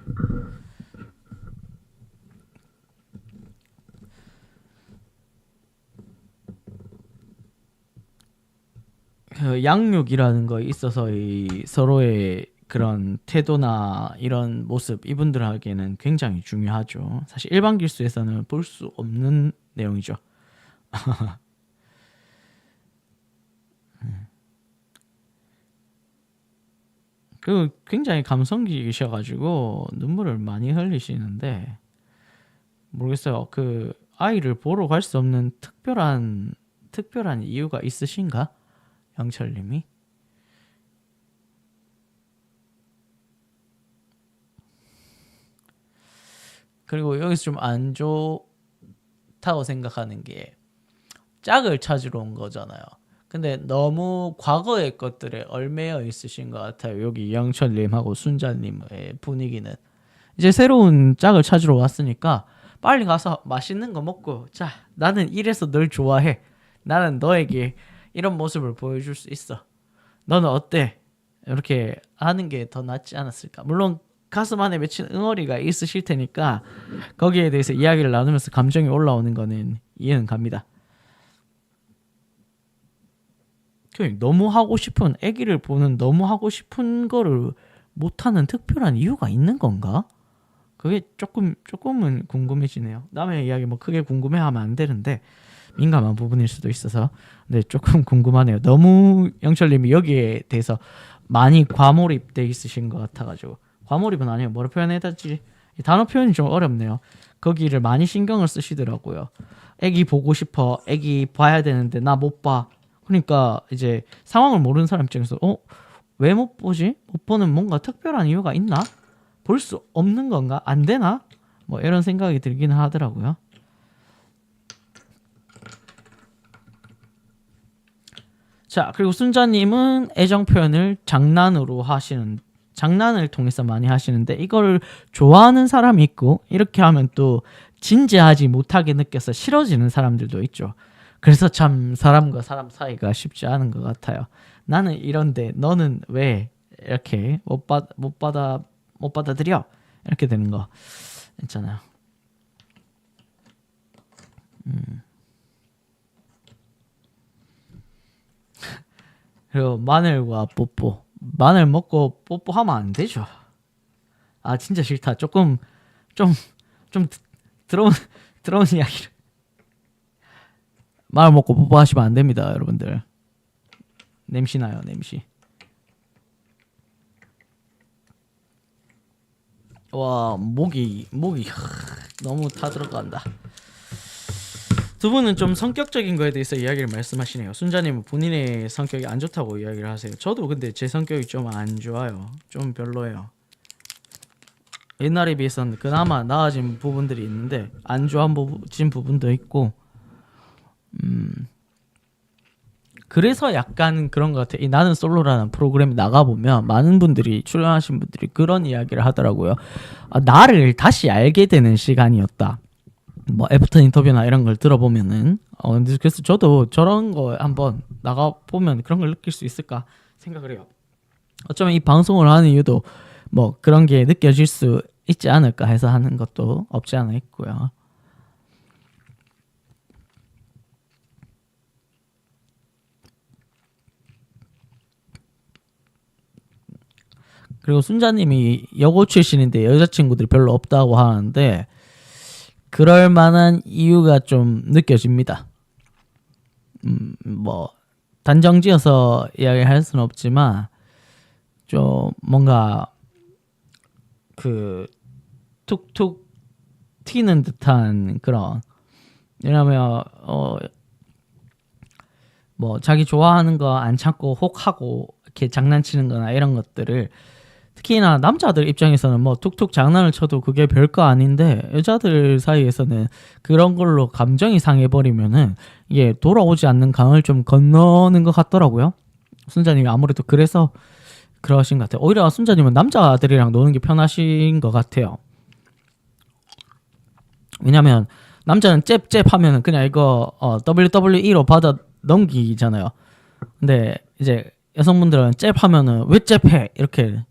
[SPEAKER 1] 그 양육이라는 거에 있어서 이 서로의 그런 태도나 이런 모습 이분들에게는 굉장히 중요하죠. 사실 일반 길수에서는 볼 수 없는 내용이죠. 그 굉장히 감성기이셔가지고 눈물을 많이 흘리시는데 모르겠어요. 그 아이를 보러 갈 수 없는 특별한 이유가 있으신가? 영철님이? 그리고 여기서 좀 안 좋다고 생각하는 게 짝을 찾으러 온 거잖아요. 근데 너무 과거의 것들에 얽매여 있으신 것 같아요. 여기 영철님하고 순자님의 분위기는. 이제 새로운 짝을 찾으러 왔으니까 빨리 가서 맛있는 거 먹고 자 나는 이래서 널 좋아해. 나는 너에게 이런 모습을 보여줄 수 있어. 너는 어때? 이렇게 하는 게 더 낫지 않았을까. 물론 가슴 안에 맺힌 응어리가 있으실 테니까 거기에 대해서 이야기를 나누면서 감정이 올라오는 거는 이해는 갑니다. 너무 하고 싶은 아기를 보는 너무 하고 싶은 거를 못하는 특별한 이유가 있는 건가? 그게 조금은 궁금해지네요. 남의 이야기 뭐 크게 궁금해하면 안 되는데 민감한 부분일 수도 있어서 근데 조금 궁금하네요. 너무 영철님이 여기에 대해서 많이 과몰입돼 있으신 것 같아가지고 과몰입은 아니에요. 뭐라 표현해야 되지? 단어 표현이 좀 어렵네요. 거기를 많이 신경을 쓰시더라고요. 아기 보고 싶어. 아기 봐야 되는데 나 못 봐. 그러니까 이제 상황을 모르는 사람 입장에서 왜 못 보지? 못 보는 뭔가 특별한 이유가 있나? 볼 수 없는 건가? 안 되나? 뭐 이런 생각이 들기는 하더라고요. 자, 그리고 순자님은 애정 표현을 장난을 통해서 많이 하시는데 이걸 좋아하는 사람이 있고 이렇게 하면 또 진지하지 못하게 느껴서 싫어지는 사람들도 있죠. 그래서 참 사람과 사람 사이가 쉽지 않은 것 같아요. 나는 이런데 너는 왜 이렇게 못 받아들여? 이렇게 되는 거 있잖아요. 그리고 마늘과 뽀뽀. 마늘 먹고 뽀뽀하면 안 되죠. 아 진짜 싫다. 좀 들어온 이야기를. 마늘 먹고 뽀뽀하시면 안 됩니다, 여러분들. 냄새 나요, 냄새. 와 목이 너무 타 들어간다. 두 분은 좀 성격적인 거에 대해서 이야기를 말씀하시네요. 순자님은 본인의 성격이 안 좋다고 이야기를 하세요. 저도 근데 제 성격이 좀 안 좋아요. 좀 별로예요. 옛날에 비해서는 그나마 나아진 부분들이 있는데 안 좋아진 부분도 있고 그래서 약간 그런 것 같아. 이 나는 솔로라는 프로그램 나가보면 많은 분들이 출연하신 분들이 그런 이야기를 하더라고요. 나를 다시 알게 되는 시간이었다. 뭐 애프터 인터뷰나 이런 걸 들어보면은 그래서 저도 저런 거 한번 나가보면 그런 걸 느낄 수 있을까 생각을 해요. 어쩌면 이 방송을 하는 이유도 뭐 그런 게 느껴질 수 있지 않을까 해서 하는 것도 없지 않아 있고요. 그리고 순자님이 여고 출신인데 여자친구들이 별로 없다고 하는데 그럴 만한 이유가 좀 느껴집니다. 뭐 단정지어서 이야기할 수는 없지만 좀 뭔가 그 툭툭 튀는 듯한 그런, 왜냐면 뭐 자기 좋아하는 거 안 참고 혹하고 이렇게 장난치는 거나 이런 것들을 특히나 남자들 입장에서는 뭐 툭툭 장난을 쳐도 그게 별거 아닌데 여자들 사이에서는 그런 걸로 감정이 상해버리면은 이게 돌아오지 않는 강을 좀 건너는 것 같더라고요. 순자님이 아무래도 그래서 그러신 것 같아요. 오히려 순자님은 남자들이랑 노는 게 편하신 것 같아요. 왜냐면 남자는 잽잽 하면은 그냥 이거 WWE로 받아 넘기잖아요. 근데 이제 여성분들은 잽 하면은 왜 잽해? 이렇게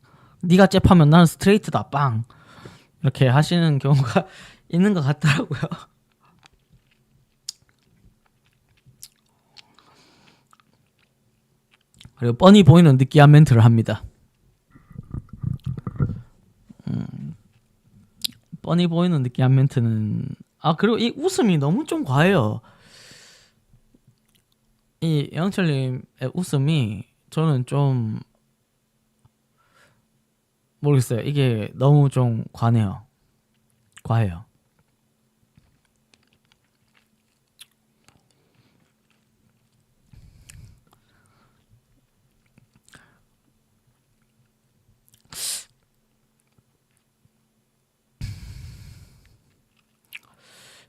[SPEAKER 1] 네가 잽하면 나는 스트레이트다 빵 이렇게 하시는 경우가 있는 것 같더라고요. 그리고 뻔히 보이는 느끼한 멘트를 합니다. 뻔히 보이는 느끼한 멘트는 그리고 이 웃음이 너무 좀 과해요. 이 영철님의 웃음이 저는 좀 모르겠어요. 이게 너무 좀 과해요.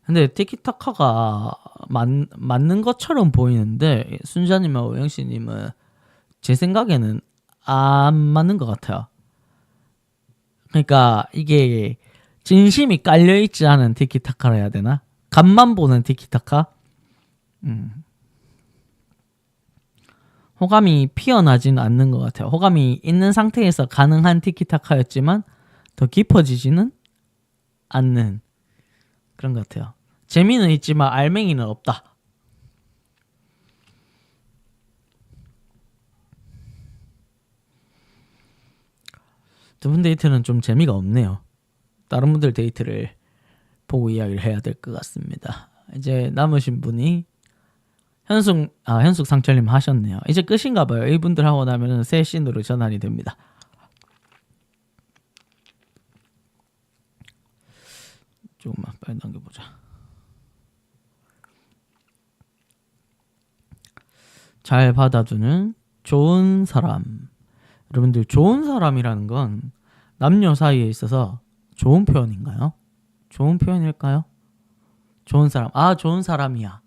[SPEAKER 1] 근데 티키타카가 맞는 것처럼 보이는데 순자님과 오영씨님은 제 생각에는 안 맞는 것 같아요. 그러니까 이게 진심이 깔려있지 않은 티키타카라 해야 되나? 간만 보는 티키타카? 호감이 피어나지는 않는 것 같아요. 호감이 있는 상태에서 가능한 티키타카였지만 더 깊어지지는 않는 그런 것 같아요. 재미는 있지만 알맹이는 없다. 두 분 데이트는 좀 재미가 없네요. 다른 분들 데이트를 보고 이야기를 해야 될 것 같습니다. 이제 남으신 분이 현숙 상철님 하셨네요. 이제 끝인가 봐요. 이분들 하고 나면 새 씬으로 전환이 됩니다. 조금만 빨리 넘겨보자. 잘 받아주는 좋은 사람. 여러분들, 좋은 사람이라는 건 남녀 사이에 있어서 좋은 표현인가요? 좋은 표현일까요? 좋은 사람. 아, 좋은 사람이야.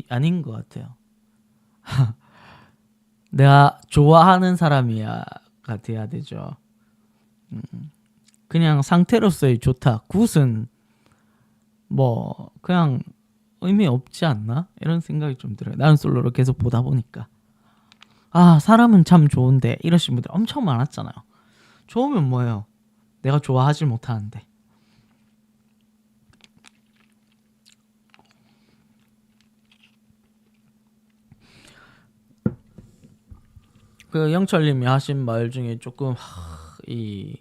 [SPEAKER 1] 아닌 것 같아요. 내가 좋아하는 사람이야가 돼야 되죠. 그냥 상태로서의 좋다. 굿은 뭐 그냥 의미 없지 않나? 이런 생각이 좀 들어요. 나는 솔로로 계속 보다 보니까. 아, 사람은 참 좋은데 이러신 분들 엄청 많았잖아요. 좋으면 뭐예요? 내가 좋아하지 못하는데. 그 영철님이 하신 말 중에 조금 이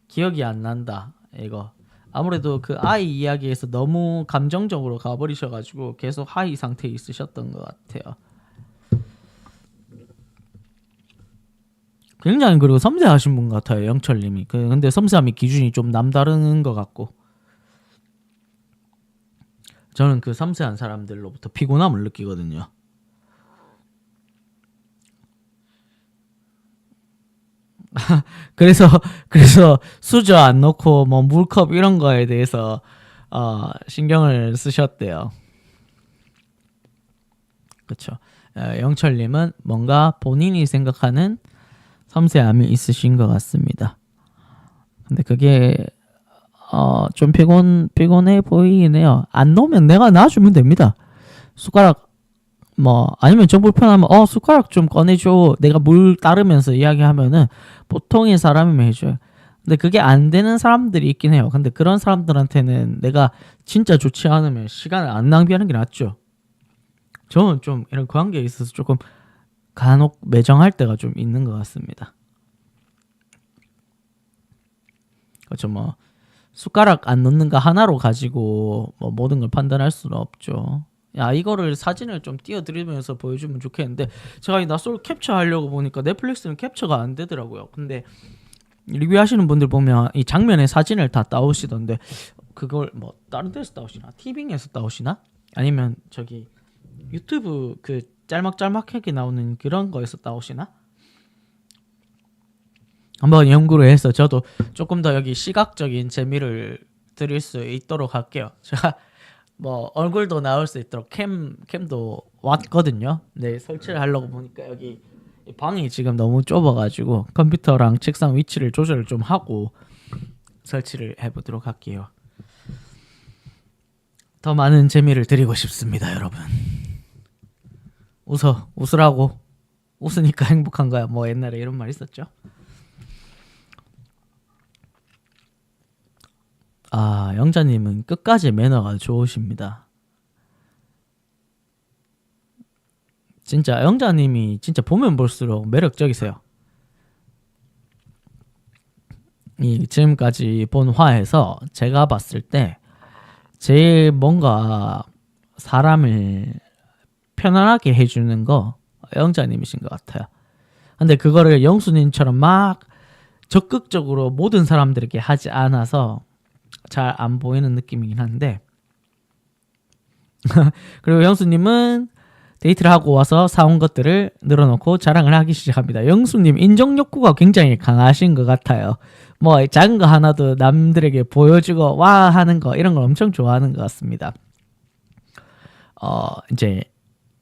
[SPEAKER 1] 기억이 안 난다. 이거 아무래도 그 아이 이야기에서 너무 감정적으로 가버리셔가지고 계속 하이 상태에 있으셨던 것 같아요. 굉장히 그리고 섬세하신 분 같아요, 영철님이. 근데 섬세함이 기준이 좀 남다른 것 같고, 저는 그 섬세한 사람들로부터 피곤함을 느끼거든요. 그래서 수저 안 넣고 뭐 물컵 이런 거에 대해서 신경을 쓰셨대요. 그렇죠. 영철님은 뭔가 본인이 생각하는 섬세함이 있으신 것 같습니다. 근데 그게 좀 피곤해 보이긴 해요. 안 넣으면 내가 놔주면 됩니다. 숟가락 뭐 아니면 좀 불편하면 숟가락 좀 꺼내줘. 내가 물 따르면서 이야기하면은 보통의 사람이면 해줘요. 근데 그게 안 되는 사람들이 있긴 해요. 근데 그런 사람들한테는 내가 진짜 좋지 않으면 시간을 안 낭비하는 게 낫죠. 저는 좀 이런 관계에 있어서 조금 간혹 매정할 때가 좀 있는 것 같습니다. 그렇죠. 뭐 숟가락 안 넣는가 하나로 가지고 뭐 모든 걸 판단할 수는 없죠. 야, 이거를 사진을 좀 띄워드리면서 보여주면 좋겠는데 제가 이 낯설 캡처 하려고 보니까 넷플릭스는 캡처가 안 되더라고요. 근데 리뷰하시는 분들 보면 이 장면의 사진을 다 따오시던데 그걸 뭐 다른 데서 따오시나? 티빙에서 따오시나? 아니면 저기 유튜브 그 짤막짤막하게 나오는 그런 거에서 따오시나? 한번 연구를 해서 저도 조금 더 여기 시각적인 재미를 드릴 수 있도록 할게요. 제가 뭐 얼굴도 나올 수 있도록 캠도 왔거든요. 네, 설치를 하려고 보니까 여기 방이 지금 너무 좁아가지고 컴퓨터랑 책상 위치를 조절을 좀 하고 설치를 해보도록 할게요. 더 많은 재미를 드리고 싶습니다, 여러분. 웃으라고. 웃으니까 행복한 거야. 뭐 옛날에 이런 말 있었죠. 아, 영자님은 끝까지 매너가 좋으십니다. 진짜 영자님이 진짜 보면 볼수록 매력적이세요. 이 지금까지 본 화에서 제가 봤을 때 제일 뭔가 사람을 편안하게 해주는 거 영자님이신 것 같아요. 근데 그거를 영수님처럼 막 적극적으로 모든 사람들에게 하지 않아서 잘 안 보이는 느낌이긴 한데 그리고 영수님은 데이트를 하고 와서 사온 것들을 늘어놓고 자랑을 하기 시작합니다. 영수님 인정 욕구가 굉장히 강하신 것 같아요. 뭐 작은 거 하나도 남들에게 보여주고 와 하는 거 이런 걸 엄청 좋아하는 것 같습니다. 이제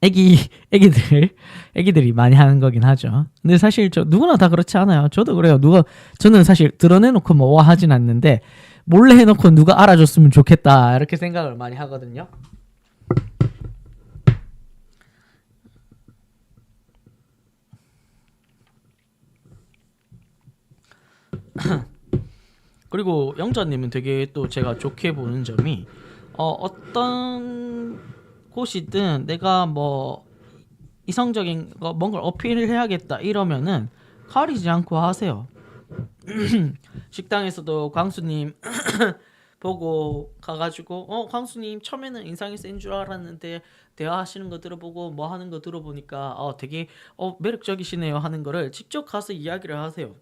[SPEAKER 1] 애기들이 많이 하는 거긴 하죠. 근데 사실 저 누구나 다 그렇지 않아요. 저도 그래요. 저는 사실 드러내놓고 뭐 와 하진 않는데 몰래 해놓고 누가 알아줬으면 좋겠다 이렇게 생각을 많이 하거든요. 그리고 영자님은 되게 또 제가 좋게 보는 점이 어떤 곳이든 내가 뭐 이성적인 거 뭔가를 어필을 해야겠다 이러면은 가리지 않고 하세요. 식당에서도 광수님 보고 가가지고 광수님 처음에는 인상이 센 줄 알았는데 대화하시는 거 들어보고 뭐 하는 거 들어보니까 되게 매력적이시네요 하는 거를 직접 가서 이야기를 하세요.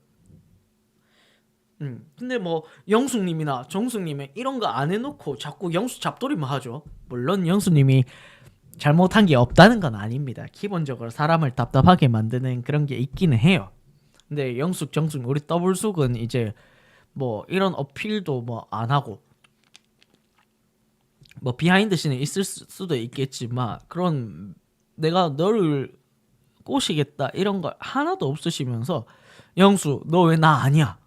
[SPEAKER 1] 근데 뭐 영숙님이나 정숙님이 이런 거 안 해놓고 자꾸 영수 잡돌이만 하죠. 물론 영수님이 잘못한 게 없다는 건 아닙니다. 기본적으로 사람을 답답하게 만드는 그런 게 있기는 해요. 근데 영숙, 정숙, 우리 더블숙은 이제 뭐 이런 어필도 뭐 안 하고 뭐 비하인드 씬이 있을 수도 있겠지만 그런 내가 너를 꼬시겠다 이런 걸 하나도 없으시면서 영수 너 왜 나 아니야?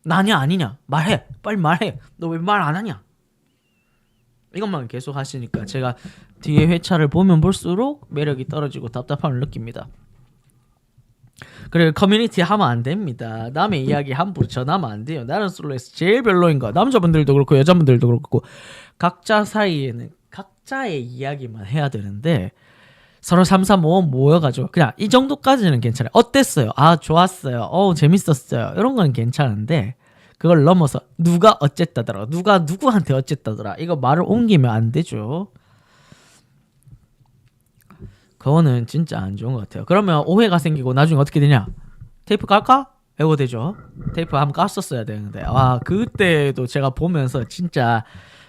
[SPEAKER 1] 나냐 아니냐? 말해. 빨리 말해. 너 왜 말 안 하냐? 이것만 계속 하시니까 제가 뒤에 회차를 보면 볼수록 매력이 떨어지고 답답함을 느낍니다. 그리고 커뮤니티 하면 안 됩니다. 남의 이야기 함부로 전하면 안 돼요. 나는 솔로에서 제일 별로인 거. 남자분들도 그렇고 여자분들도 그렇고 각자 사이에는 각자의 이야기만 해야 되는데 서로 삼삼오오 모여가지고 그냥 이 정도까지는 괜찮아요. 어땠어요? 아 좋았어요. 재밌었어요. 이런 건 괜찮은데 그걸 넘어서 누가 어쨌다더라, 누가 누구한테 어쨌다더라 이거 말을 옮기면 안 되죠. 그거는 진짜 안 좋은 것 같아요. 그러면 오해가 생기고 나중에 어떻게 되냐? 테이프 깔까? 이거 되죠. 테이프 한번 깠었어야 되는데 그때도 제가 보면서 진짜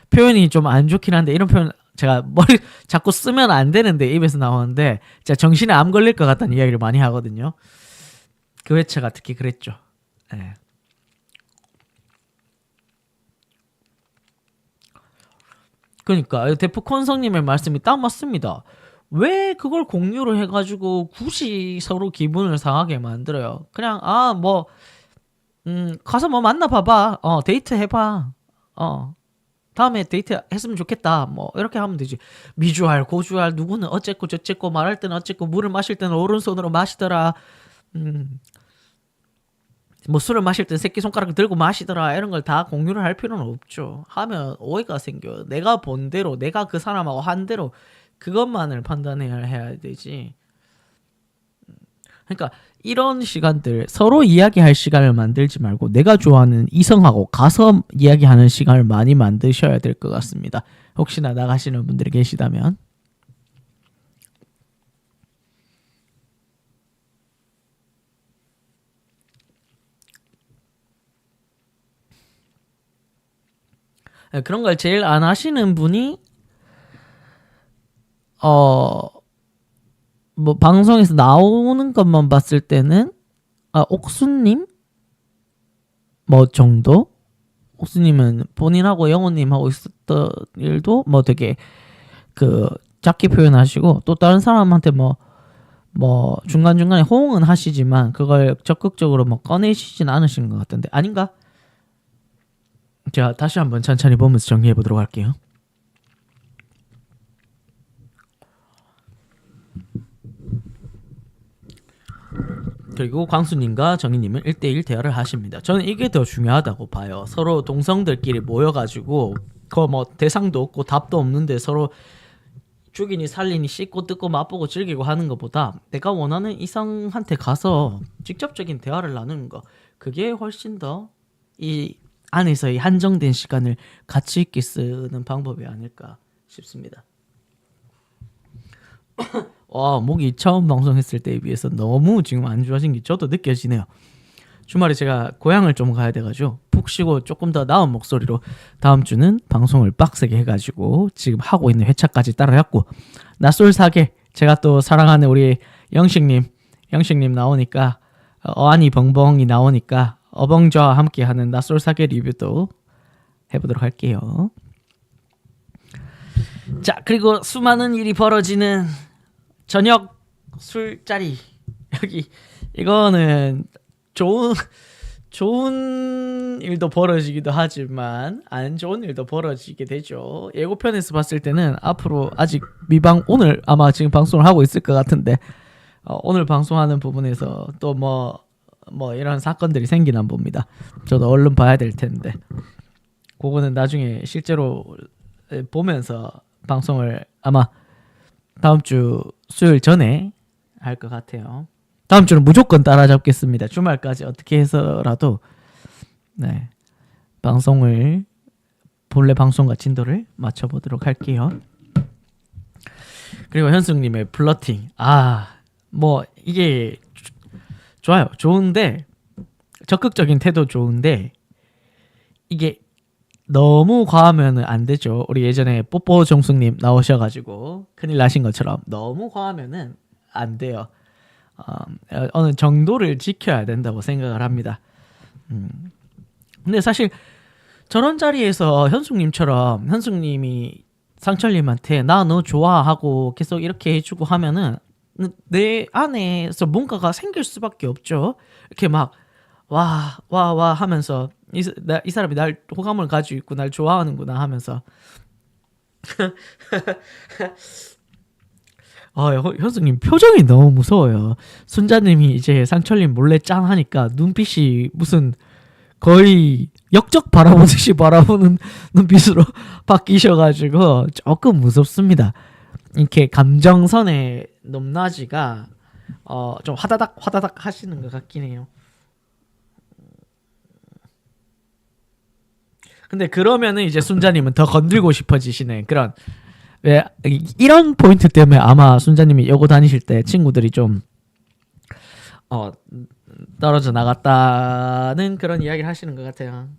[SPEAKER 1] 표현이 좀 안 좋긴 한데 이런 표현 제가 머리 자꾸 쓰면 안 되는데 입에서 나오는데 진짜 정신에 암 걸릴 것 같다는 이야기를 많이 하거든요. 그 회차가 특히 그랬죠. 네. 그러니까 데프콘성님의 말씀이 딱 맞습니다. 왜 그걸 공유를 해가지고 굳이 서로 기분을 상하게 만들어요? 그냥 가서 뭐 만나봐봐. 데이트 해봐. 다음에 데이트 했으면 좋겠다. 뭐 이렇게 하면 되지. 미주알 고주알 누구는 어쨌고 저쨌고 말할 때는 어쨌고 물을 마실 때는 오른손으로 마시더라. 뭐 술을 마실 때 새끼손가락을 들고 마시더라. 이런 걸 다 공유를 할 필요는 없죠. 하면 오해가 생겨요. 내가 본 대로 내가 그 사람하고 한 대로 그것만을 판단해야 되지. 그러니까 이런 시간들 서로 이야기할 시간을 만들지 말고 내가 좋아하는 이성하고 가서 이야기하는 시간을 많이 만드셔야 될 것 같습니다. 혹시나 나가시는 분들이 계시다면. 그런 걸 제일 안 하시는 분이 뭐 방송에서 나오는 것만 봤을 때는 옥수님 뭐 정도. 옥수님은 본인하고 영호님하고 있었던 일도 뭐 되게 그 작게 표현하시고 또 다른 사람한테 뭐 중간중간에 호응은 하시지만 그걸 적극적으로 뭐 꺼내시진 않으신 것 같던데 아닌가? 제가 다시 한번 천천히 보면서 정리해 보도록 할게요. 그리고 광수님과 정희님은 1대1 대화를 하십니다. 저는 이게 더 중요하다고 봐요. 서로 동성들끼리 모여가지고 뭐 대상도 없고 답도 없는데 서로 죽이니 살리니 씻고 뜯고 맛보고 즐기고 하는 것보다 내가 원하는 이성한테 가서 직접적인 대화를 나누는 거 그게 훨씬 더 이 안에서의 한정된 시간을 가치 있게 쓰는 방법이 아닐까 싶습니다. 와 목이 처음 방송했을 때에 비해서 너무 지금 안 좋아진 게 저도 느껴지네요. 주말에 제가 고향을 좀 가야 돼가지고 푹 쉬고 조금 더 나은 목소리로 다음 주는 방송을 빡세게 해가지고 지금 하고 있는 회차까지 따라잡고 낯설 사계 제가 또 사랑하는 우리 영식님 나오니까 어안이 벙벙이 나오니까 어벙저와 함께하는 낯설 사계 리뷰도 해보도록 할게요. 자 그리고 수많은 일이 벌어지는 저녁 술자리 여기 이거는 좋은 일도 벌어지기도 하지만 안 좋은 일도 벌어지게 되죠. 예고편에서 봤을 때는 앞으로 아직 오늘 아마 지금 방송을 하고 있을 것 같은데 오늘 방송하는 부분에서 또 뭐 이런 사건들이 생기나 봅니다. 저도 얼른 봐야 될 텐데 그거는 나중에 실제로 보면서 방송을 아마 다음 주 수요일 전에 할 것 같아요. 다음 주는 무조건 따라잡겠습니다. 주말까지 어떻게 해서라도 네 본래 방송과 진도를 맞춰보도록 할게요. 그리고 현숙님의 플러팅 뭐 이게 좋아요. 좋은데 적극적인 태도 좋은데 이게 너무 과하면은 안 되죠. 우리 예전에 뽀뽀 정숙님 나오셔가지고 큰일 나신 것처럼 너무 과하면은 안 돼요. 어느 정도를 지켜야 된다고 생각을 합니다. 근데 사실 저런 자리에서 현숙님처럼 현숙님이 상철님한테 나 너 좋아하고 계속 이렇게 해주고 하면은 내 안에서 뭔가가 생길 수밖에 없죠. 이렇게 막 와 하면서 이 사람이 날 호감을 가지고 있고 날 좋아하는구나 하면서 현숙님 표정이 너무 무서워요. 순자님이 이제 상철님 몰래 짠 하니까 눈빛이 무슨 거의 역적 바라보듯이 바라보는 눈빛으로 바뀌셔가지고 조금 무섭습니다. 이렇게 감정선의 높낮이가 좀 화다닥 화다닥 하시는 것 같긴 해요. 근데 그러면은 이제 순자님은 더 건들고 싶어지시는 그런 왜 이런 포인트 때문에 아마 순자님이 여고 다니실 때 친구들이 좀 어, 떨어져 나갔다는 그런 이야기를 하시는 것 같아요.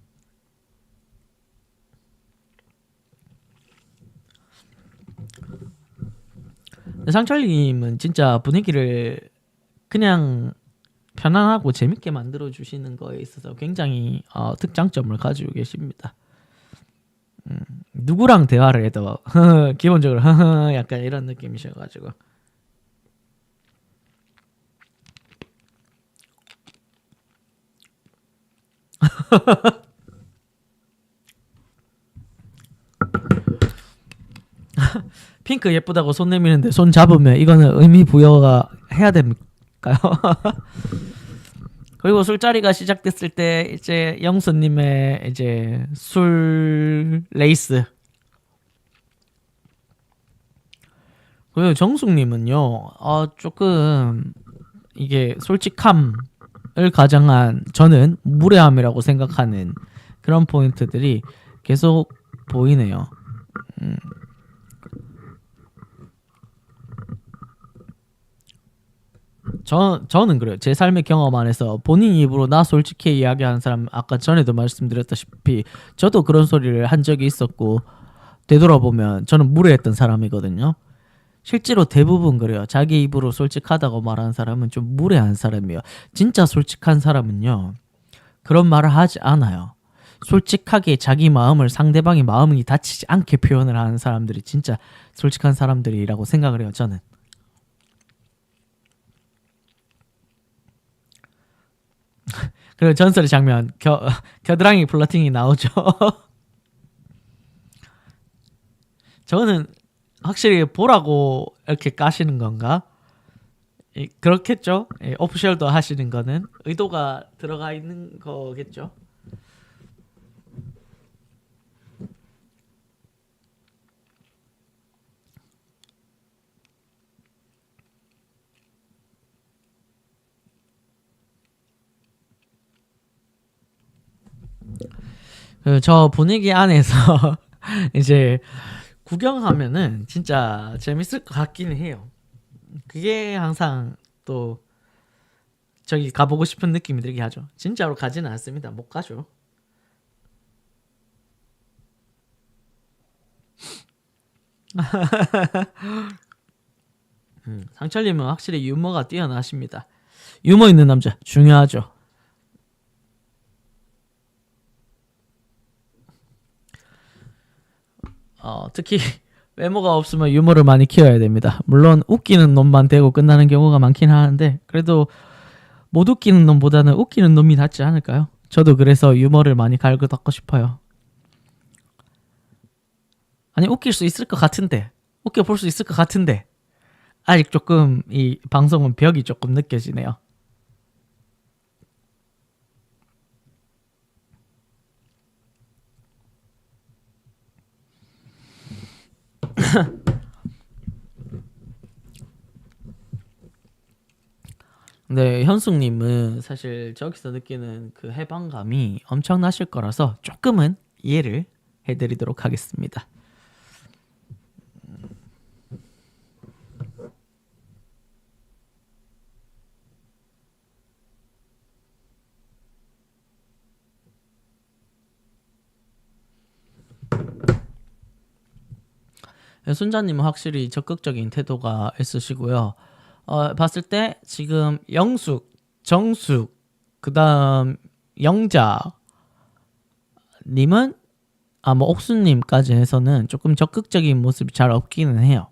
[SPEAKER 1] 상철님은 진짜 분위기를 그냥 편안하고 재밌게 만들어 주시는 거에 있어서 굉장히 특장점을 가지고 계십니다. 누구랑 대화를 해도 기본적으로 약간 이런 느낌이셔가지고 핑크 예쁘다고 손 내미는데 손 잡으면 이거는 의미 부여가 해야 됩니까요? 그리고 술자리가 시작됐을 때 이제 영수님의 이제 술 레이스 그리고 정숙님은요 조금 이게 솔직함을 가장한 저는 무례함이라고 생각하는 그런 포인트들이 계속 보이네요. 저는 그래요. 제 삶의 경험 안에서 본인 입으로 나 솔직히 이야기하는 사람 아까 전에도 말씀드렸다시피 저도 그런 소리를 한 적이 있었고 되돌아보면 저는 무례했던 사람이거든요. 실제로 대부분 그래요. 자기 입으로 솔직하다고 말하는 사람은 좀 무례한 사람이에요. 진짜 솔직한 사람은요. 그런 말을 하지 않아요. 솔직하게 자기 마음을 상대방의 마음이 다치지 않게 표현을 하는 사람들이 진짜 솔직한 사람들이라고 생각을 해요. 저는. 그리고 전설의 장면 겨드랑이 플러팅이 나오죠. 저는 확실히 보라고 이렇게 까시는 건가? 그렇겠죠. 오프셜도 하시는 거는 의도가 들어가 있는 거겠죠. 저 분위기 안에서 이제 구경하면은 진짜 재밌을 것 같기는 해요. 그게 항상 또 저기 가보고 싶은 느낌이 들게 하죠. 진짜로 가지는 않습니다. 못 가죠. 상철님은 확실히 유머가 뛰어나십니다. 유머 있는 남자 중요하죠. 특히 외모가 없으면 유머를 많이 키워야 됩니다. 물론 웃기는 놈만 되고 끝나는 경우가 많긴 하는데 그래도 못 웃기는 놈보다는 웃기는 놈이 낫지 않을까요? 저도 그래서 유머를 많이 갈고 닦고 싶어요. 아니 웃길 수 있을 것 같은데 웃겨 볼 수 있을 것 같은데 아직 조금 이 방송은 벽이 조금 느껴지네요. 근데 현숙님은 사실 저기서 느끼는 그 해방감이 엄청나실 거라서 조금은 이해를 해드리도록 하겠습니다. 순자님은 확실히 적극적인 태도가 있으시고요. 봤을 때 지금 영숙, 정숙, 그다음 영자님은 뭐 옥수님까지 해서는 조금 적극적인 모습이 잘 없기는 해요.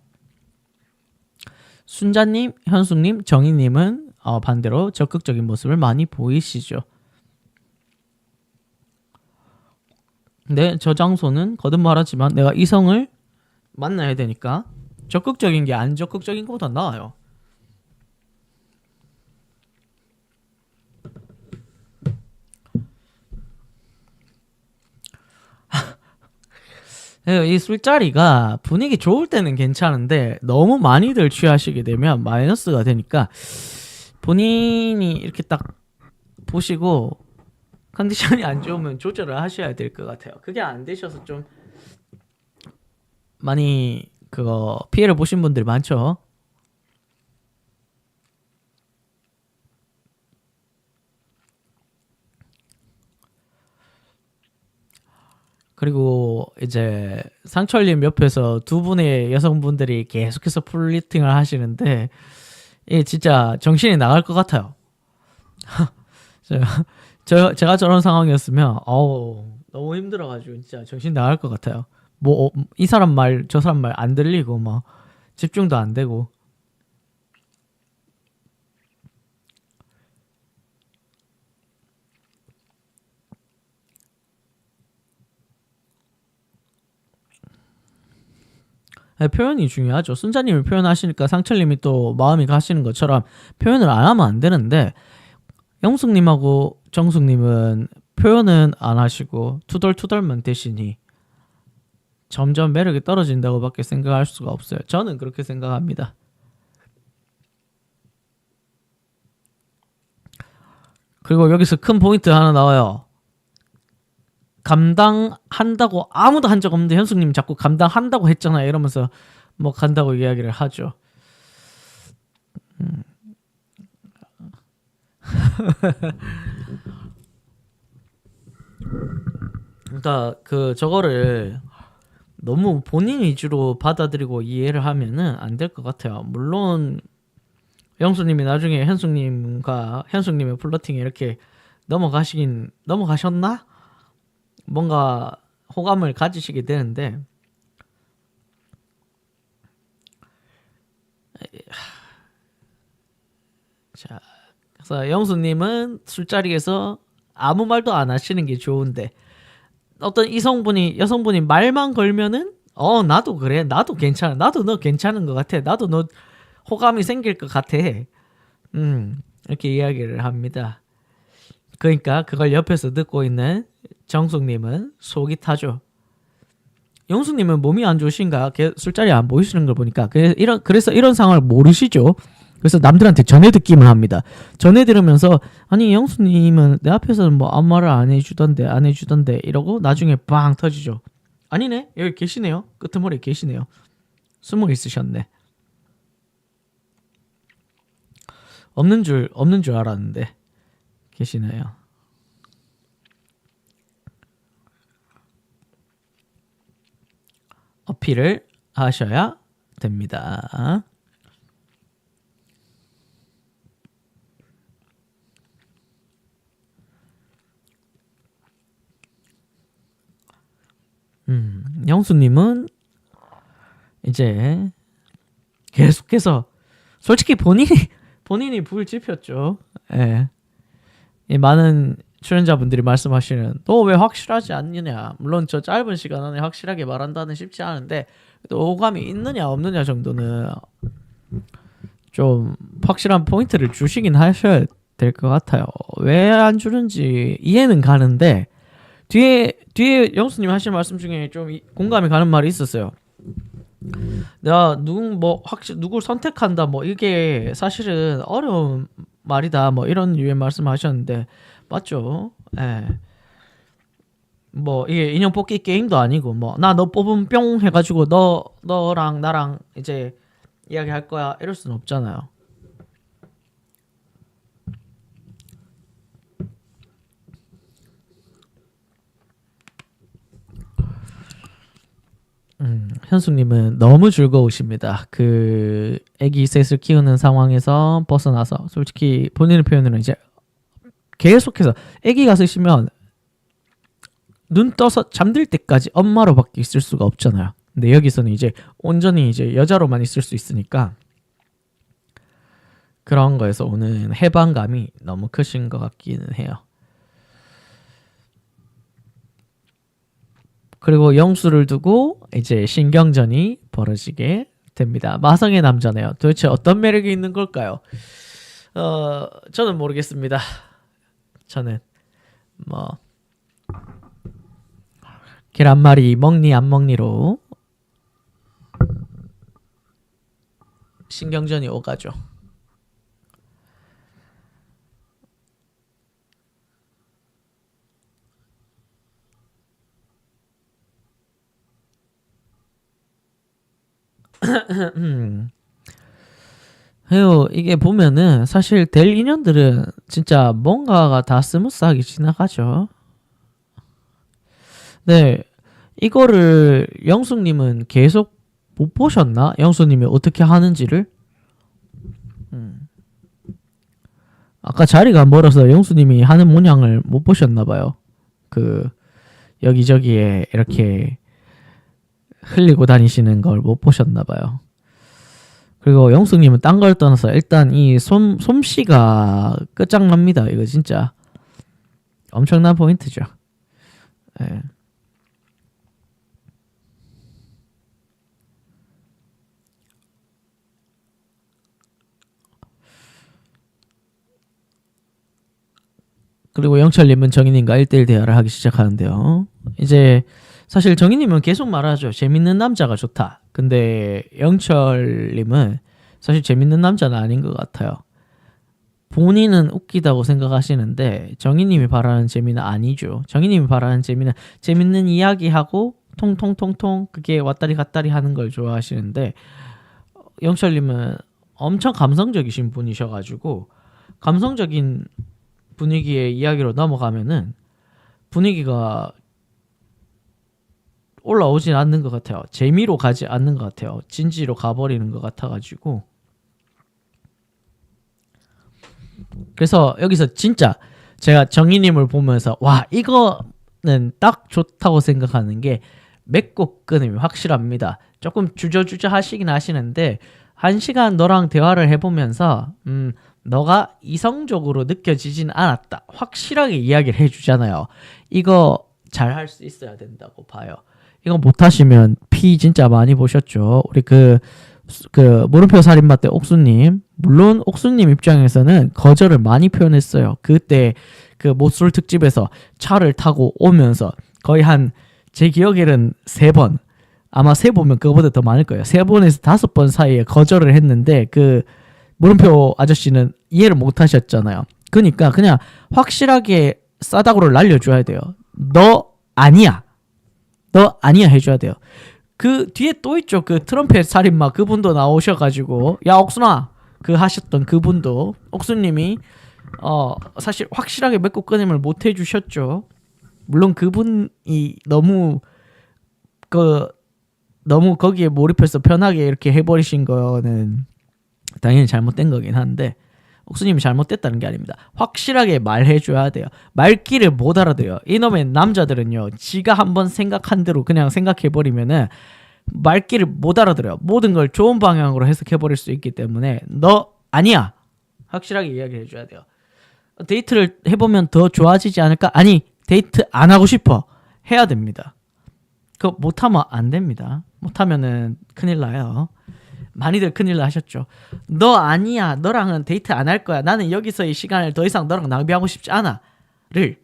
[SPEAKER 1] 순자님, 현숙님, 정희님은 반대로 적극적인 모습을 많이 보이시죠. 근데 저 장소는 거듭 말하지만 내가 이성을 만나야 되니까 적극적인 게 안 적극적인 것보다 나아요. 이 술자리가 분위기 좋을 때는 괜찮은데 너무 많이들 취하시게 되면 마이너스가 되니까 본인이 이렇게 딱 보시고 컨디션이 안 좋으면 조절을 하셔야 될 것 같아요. 그게 안 되셔서 좀 많이 그거 피해를 보신 분들이 많죠. 그리고 이제 상철님 옆에서 두 분의 여성분들이 계속해서 플리팅을 하시는데 이 진짜 정신이 나갈 것 같아요. 제가 저런 상황이었으면 너무 힘들어가지고 진짜 정신 나갈 것 같아요. 뭐 이 사람 말 저 사람 말 안 들리고 막 집중도 안 되고. 표현이 중요하죠. 순자님이 표현하시니까 상철님이 또 마음이 가시는 것처럼 표현을 안 하면 안 되는데 영숙님하고 정숙님은 표현은 안 하시고 투덜투덜만 대시니 점점 매력이 떨어진다고밖에 생각할 수가 없어요. 저는 그렇게 생각합니다. 그리고 여기서 큰 포인트 하나 나와요. 감당한다고 아무도 한 적 없는데 현숙님이 자꾸 감당한다고 했잖아요. 이러면서 뭐 간다고 이야기를 하죠. 그러니까 저거를 너무 본인 위주로 받아들이고 이해를 하면은 안 될 것 같아요. 물론 영수님이 나중에 현숙님의 플러팅에 이렇게 넘어가셨나? 뭔가 호감을 가지시게 되는데 자, 그래서 영수님은 술자리에서 아무 말도 안 하시는 게 좋은데 어떤 여성분이 말만 걸면은 나도 그래, 나도 괜찮아, 나도 너 괜찮은 것 같아, 나도 너 호감이 생길 것 같아, 이렇게 이야기를 합니다. 그러니까 그걸 옆에서 듣고 있는 정숙님은 속이 타죠. 영숙님은 몸이 안 좋으신가 술자리에 안 보이시는 걸 보니까 그래서 이런 상황을 모르시죠. 그래서 남들한테 전해 듣기만 합니다. 전해 들으면서 아니 영숙님은 내 앞에서는 뭐 아무 말을 안 해주던데 이러고 나중에 빵 터지죠. 아니네, 여기 계시네요. 끄트머리 계시네요. 숨어 있으셨네. 없는 줄 알았는데 계시네요. 어필을 하셔야 됩니다. 영수님은 이제 계속해서 솔직히 본인이 불 지폈죠. 예. 이 많은 출연자분들이 말씀하시는 너 왜 확실하지 않느냐. 물론 저 짧은 시간 안에 확실하게 말한다는 쉽지 않은데 또 오감이 있느냐 없느냐 정도는 좀 확실한 포인트를 주시긴 하셔야 될 것 같아요. 왜 안 주는지 이해는 가는데 뒤에 영수님 하신 말씀 중에 좀 공감이 가는 말이 있었어요. 내가 누굴 선택한다 뭐 이게 사실은 어려운 말이다 뭐 이런 유의 말씀하셨는데 맞죠? 예. 뭐 이게 인형 뽑기 게임도 아니고 뭐 나 너 뽑으면 뿅 해가지고 너랑 나랑 이제 이야기할 거야 이럴 수는 없잖아요. 현숙님은 너무 즐거우십니다. 그 아기 셋을 키우는 상황에서 벗어나서 솔직히 본인의 표현으로는 이제 계속해서 아기가 있으면 눈 떠서 잠들 때까지 엄마로밖에 있을 수가 없잖아요. 근데 여기서는 이제 온전히 이제 여자로만 있을 수 있으니까 그런 거에서 오는 해방감이 너무 크신 것 같기는 해요. 그리고 영수를 두고 이제 신경전이 벌어지게 됩니다. 마성의 남자네요. 도대체 어떤 매력이 있는 걸까요? 저는 모르겠습니다. 저는 뭐 계란말이 먹니 안 먹니로 신경전이 오가죠. 해요. 이게 보면은 사실 될 인연들은 진짜 뭔가가 다 스무스하게 지나가죠. 네, 이거를 영숙님은 계속 못 보셨나? 영숙님이 어떻게 하는지를? 아까 자리가 멀어서 영수님이 하는 모양을 못 보셨나봐요. 그 여기저기에 이렇게 흘리고 다니시는 걸 못 보셨나봐요. 그리고 영숙님은 딴 걸 떠나서 일단 이 솜씨가 끝장납니다. 이거 진짜 엄청난 포인트죠. 네. 그리고 영철님은 정인님과 1대1 대화를 하기 시작하는데요. 이제 사실 정인님은 계속 말하죠. 재밌는 남자가 좋다. 근데 영철님은 사실 재밌는 남자는 아닌 것 같아요. 본인은 웃기다고 생각하시는데 정인님이 바라는 재미는 아니죠. 정인님이 바라는 재미는 재밌는 이야기하고 통통통통 그게 왔다리 갔다리 하는 걸 좋아하시는데 영철님은 엄청 감성적이신 분이셔가지고 감성적인 분위기의 이야기로 넘어가면은 분위기가 올라오진 않는 것 같아요. 재미로 가지 않는 것 같아요. 진지로 가버리는 것 같아가지고 그래서 여기서 진짜 제가 정희님을 보면서 와 이거는 딱 좋다고 생각하는 게 맺고 끊음이 확실합니다. 조금 주저주저 하시긴 하시는데 1시간 너랑 대화를 해보면서 너가 이성적으로 느껴지진 않았다. 확실하게 이야기를 해주잖아요. 이거 잘 할 수 있어야 된다고 봐요. 이거 못하시면 피 진짜 많이 보셨죠. 우리 그 물음표 살인마 때 옥수님, 물론 옥수님 입장에서는 거절을 많이 표현했어요. 그때 그 모쏠 특집에서 차를 타고 오면서 거의 한 제 기억에는 3번, 아마 세보면 그거보다 더 많을 거예요. 3번에서 5번 사이에 거절을 했는데 그 물음표 아저씨는 이해를 못 하셨잖아요. 그러니까 그냥 확실하게 싸다구를 날려줘야 돼요. 너 아니야. 너 아니야 해줘야 돼요. 그 뒤에 또 있죠. 그 트럼펫 살인마 그분도 나오셔가지고 야 옥순아 그 하셨던 그분도 옥수님이 사실 확실하게 맺고 끊임을 못 해주셨죠. 물론 그분이 너무 거기에 몰입해서 편하게 이렇게 해버리신 거는 당연히 잘못된 거긴 한데 옥수님이 잘못됐다는 게 아닙니다. 확실하게 말해줘야 돼요. 말귀를 못 알아들어요. 이놈의 남자들은요. 지가 한번 생각한 대로 그냥 생각해버리면은 말귀를 못 알아들어요. 모든 걸 좋은 방향으로 해석해버릴 수 있기 때문에 너 아니야. 확실하게 이야기해줘야 돼요. 데이트를 해보면 더 좋아지지 않을까? 아니 데이트 안 하고 싶어. 해야 됩니다. 그거 못하면 안 됩니다. 못하면은 큰일 나요. 많이들 큰일 나셨죠. 너 아니야. 너랑은 데이트 안 할 거야. 나는 여기서의 시간을 더 이상 너랑 낭비하고 싶지 않아. 를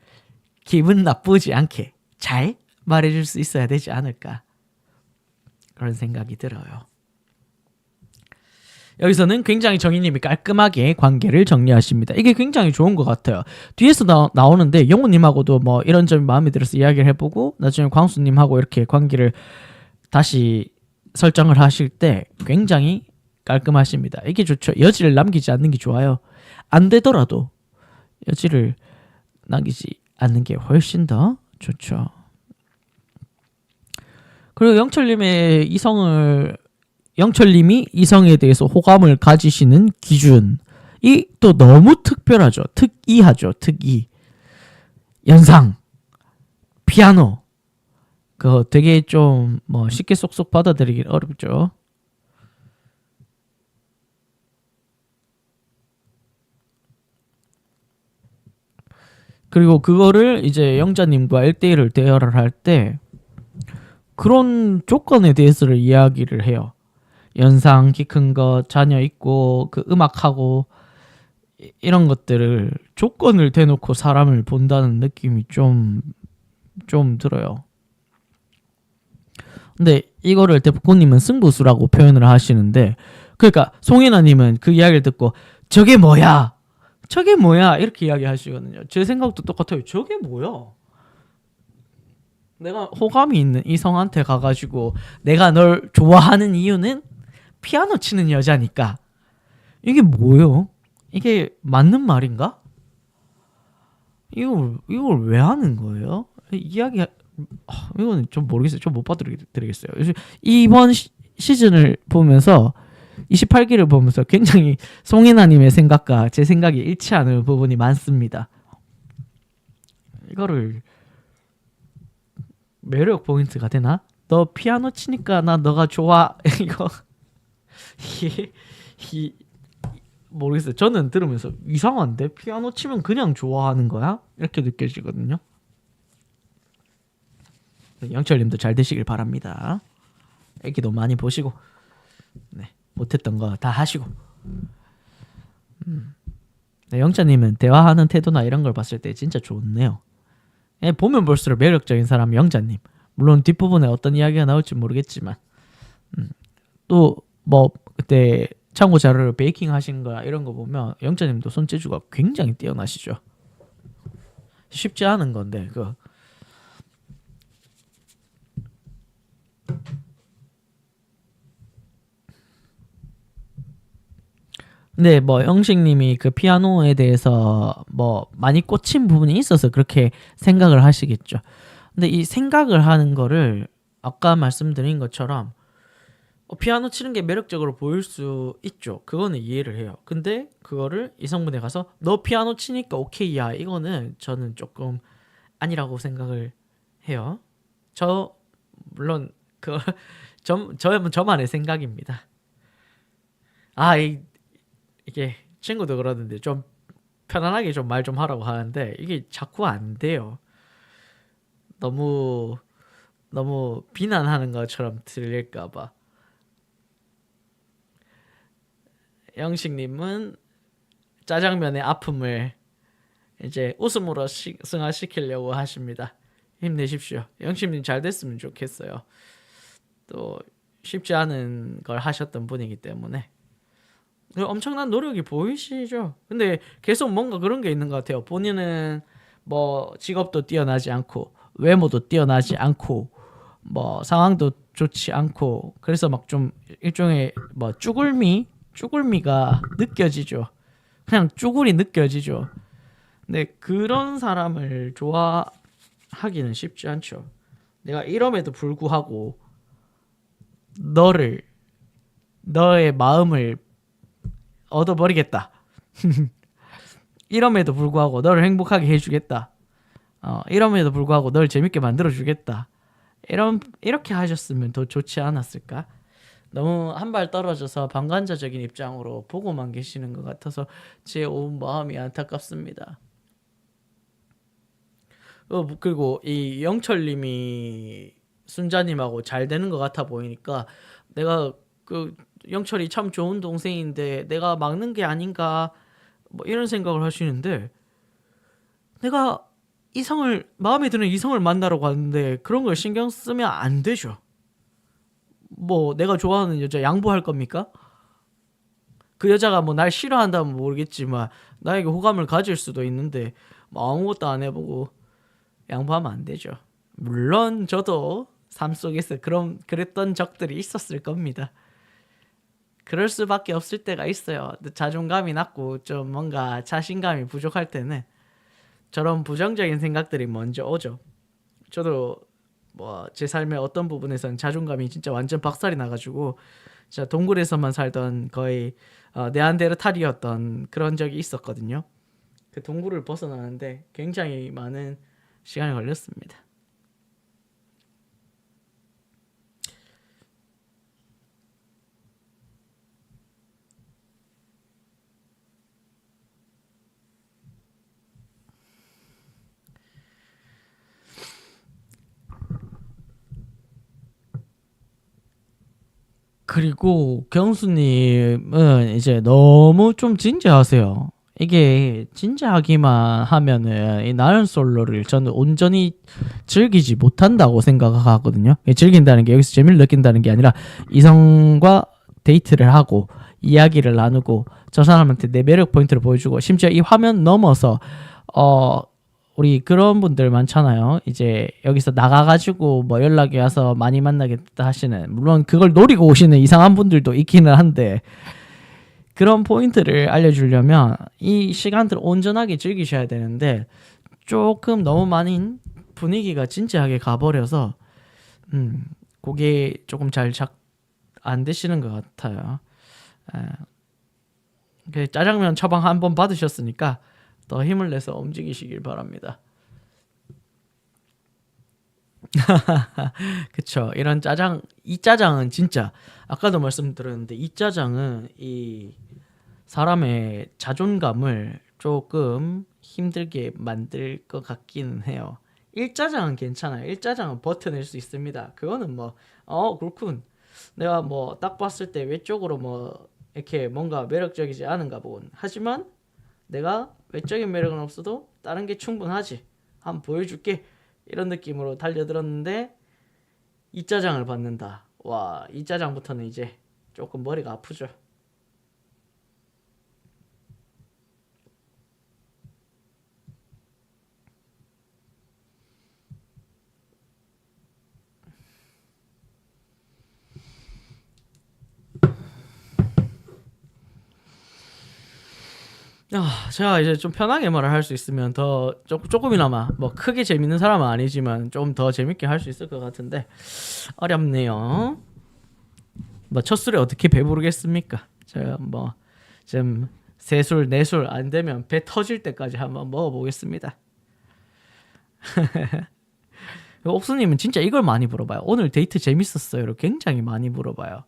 [SPEAKER 1] 기분 나쁘지 않게 잘 말해줄 수 있어야 되지 않을까. 그런 생각이 들어요. 여기서는 굉장히 정희님이 깔끔하게 관계를 정리하십니다. 이게 굉장히 좋은 것 같아요. 뒤에서 나오는데 영호님하고도 뭐 이런 점이 마음에 들어서 이야기를 해보고 나중에 광수님하고 이렇게 관계를 다시 설정을 하실 때 굉장히 깔끔하십니다. 이게 좋죠. 여지를 남기지 않는 게 좋아요. 안 되더라도 여지를 남기지 않는 게 훨씬 더 좋죠. 그리고 영철님이 이성에 대해서 호감을 가지시는 기준이 또 너무 특별하죠. 특이하죠. 특이. 연상, 피아노. 그거 되게 좀 뭐 쉽게 쏙쏙 받아들이기 어렵죠. 그리고 그거를 이제 영자님과 1대1을 대화를 할 때 그런 조건에 대해서를 이야기를 해요. 연상, 키 큰 거, 자녀 있고 그 음악하고 이런 것들을 조건을 대놓고 사람을 본다는 느낌이 좀 들어요. 근데 이거를 대포코님은 승부수라고 표현을 하시는데, 그러니까 송혜나님은 그 이야기를 듣고 저게 뭐야? 저게 뭐야? 이렇게 이야기하시거든요. 제 생각도 똑같아요. 저게 뭐야? 내가 호감이 있는 이성한테 가가지고 내가 널 좋아하는 이유는 피아노 치는 여자니까. 이게 뭐요? 이게 맞는 말인가? 이걸 왜 하는 거예요? 이거는 좀 모르겠어요. 좀 못 봐드리겠어요. 이번 시즌을 보면서 28기를 보면서 굉장히 송혜나님의 생각과 제 생각이 일치하는 부분이 많습니다. 이거를 매력 포인트가 되나? 너 피아노 치니까 나 너가 좋아. 이거 모르겠어요. 저는 들으면서 이상한데 피아노 치면 그냥 좋아하는 거야? 이렇게 느껴지거든요. 영철님도 잘 되시길 바랍니다. 애기도 많이 보시고, 네, 못했던 거 다 하시고. 네, 영자님은 대화하는 태도나 이런 걸 봤을 때 진짜 좋네요. 보면 볼수록 매력적인 사람 영자님. 물론 뒷부분에 어떤 이야기가 나올지 모르겠지만, 또 뭐 그때 참고 자료를 베이킹 하신 거야 이런 거 보면 영자님도 손재주가 굉장히 뛰어나시죠. 쉽지 않은 건데 그. 근데 뭐 영식님이 그 피아노에 대해서 뭐 많이 꽂힌 부분이 있어서 그렇게 생각을 하시겠죠. 근데 이 생각을 하는 거를 아까 말씀드린 것처럼 피아노 치는 게 매력적으로 보일 수 있죠. 그거는 이해를 해요. 근데 그거를 이성분에 가서 너 피아노 치니까 오케이야, 이거는 저는 조금 아니라고 생각을 해요. 물론 그 저만의 생각입니다. 이게 친구도 그러는데 좀 편안하게 좀 말 좀 하라고 하는데 이게 자꾸 안 돼요. 너무 비난하는 것처럼 들릴까봐. 영식님은 짜장면의 아픔을 이제 웃음으로 승화시키려고 하십니다. 힘내십시오. 영식님 잘 됐으면 좋겠어요. 또 쉽지 않은 걸 하셨던 분이기 때문에 엄청난 노력이 보이시죠. 근데 계속 뭔가 그런 게 있는 것 같아요. 본인은 뭐 직업도 뛰어나지 않고 외모도 뛰어나지 않고 뭐 상황도 좋지 않고 그래서 막 좀 일종의 뭐 쭈글미가 느껴지죠. 그냥 쭈글이 느껴지죠. 근데 그런 사람을 좋아하기는 쉽지 않죠. 내가 이럼에도 불구하고 너의 마음을 얻어버리겠다. 이럼에도 불구하고 너를 행복하게 해주겠다. 이럼에도 불구하고 널 재밌게 만들어주겠다. 이렇게 하셨으면 더 좋지 않았을까? 너무 한 발 떨어져서 방관자적인 입장으로 보고만 계시는 것 같아서 제 온 마음이 안타깝습니다. 그리고 이 영철님이 순자님하고 잘 되는 것 같아 보이니까 내가 그 영철이 참 좋은 동생인데 내가 막는 게 아닌가 뭐 이런 생각을 하시는데, 내가 마음에 드는 이성을 만나러 갔는데 그런 걸 신경 쓰면 안 되죠. 뭐 내가 좋아하는 여자 양보할 겁니까? 그 여자가 뭐 날 싫어한다면 모르겠지만 나에게 호감을 가질 수도 있는데 뭐 아무것도 안 해보고 양보하면 안 되죠. 물론 저도 삶 속에서 그랬던 적들이 있었을 겁니다. 그럴 수밖에 없을 때가 있어요. 자존감이 낮고 좀 뭔가 자신감이 부족할 때는 저런 부정적인 생각들이 먼저 오죠. 저도 뭐 제 삶의 어떤 부분에선 자존감이 진짜 완전 박살이 나가지고 진짜 동굴에서만 살던 거의 네안데르탈이었던 그런 적이 있었거든요. 그 동굴을 벗어나는데 굉장히 많은 시간이 걸렸습니다. 그리고 경수님은 이제 너무 좀 진지하세요. 이게 진지하기만 하면은 이 나는 솔로를 저는 온전히 즐기지 못한다고 생각하거든요. 즐긴다는 게 여기서 재미를 느낀다는 게 아니라 이성과 데이트를 하고 이야기를 나누고 저 사람한테 내 매력 포인트를 보여주고 심지어 이 화면 넘어서 어 우리 그런 분들 많잖아요. 이제 여기서 나가가지고 뭐 연락이 와서 많이 만나겠다 하시는, 물론 그걸 노리고 오시는 이상한 분들도 있기는 한데, 그런 포인트를 알려주려면 이 시간들을 온전하게 즐기셔야 되는데 조금 너무 많이 분위기가 진지하게 가버려서 그게 조금 잘 안 되시는 것 같아요. 짜장면 처방 한 번 받으셨으니까 더 힘을 내서 움직이시길 바랍니다. 그쵸. 이런 이 짜장은 진짜 아까도 말씀드렸는데 이 짜장은 이 사람의 자존감을 조금 힘들게 만들 것 같기는 해요. 1짜장은 괜찮아요. 1짜장은 버텨낼 수 있습니다. 그거는 뭐 그렇군. 내가 뭐 딱 봤을 때 외적으로 뭐 이렇게 뭔가 매력적이지 않은가 보군. 하지만 내가 외적인 매력은 없어도 다른 게 충분하지. 한번 보여줄게. 이런 느낌으로 달려들었는데 이 짜장을 받는다. 와, 이 짜장부터는 이제 조금 머리가 아프죠. 제가 이제 좀 편하게 말을 할 수 있으면 더 조금이나마 뭐 크게 재밌는 사람은 아니지만 좀 더 재밌게 할 수 있을 것 같은데 어렵네요. 뭐 첫 술에 어떻게 배부르겠습니까? 제가 뭐 좀 세술 네술 안 되면 배 터질 때까지 한번 먹어보겠습니다. 옥수님은 진짜 이걸 많이 물어봐요. 오늘 데이트 재밌었어요? 굉장히 많이 물어봐요.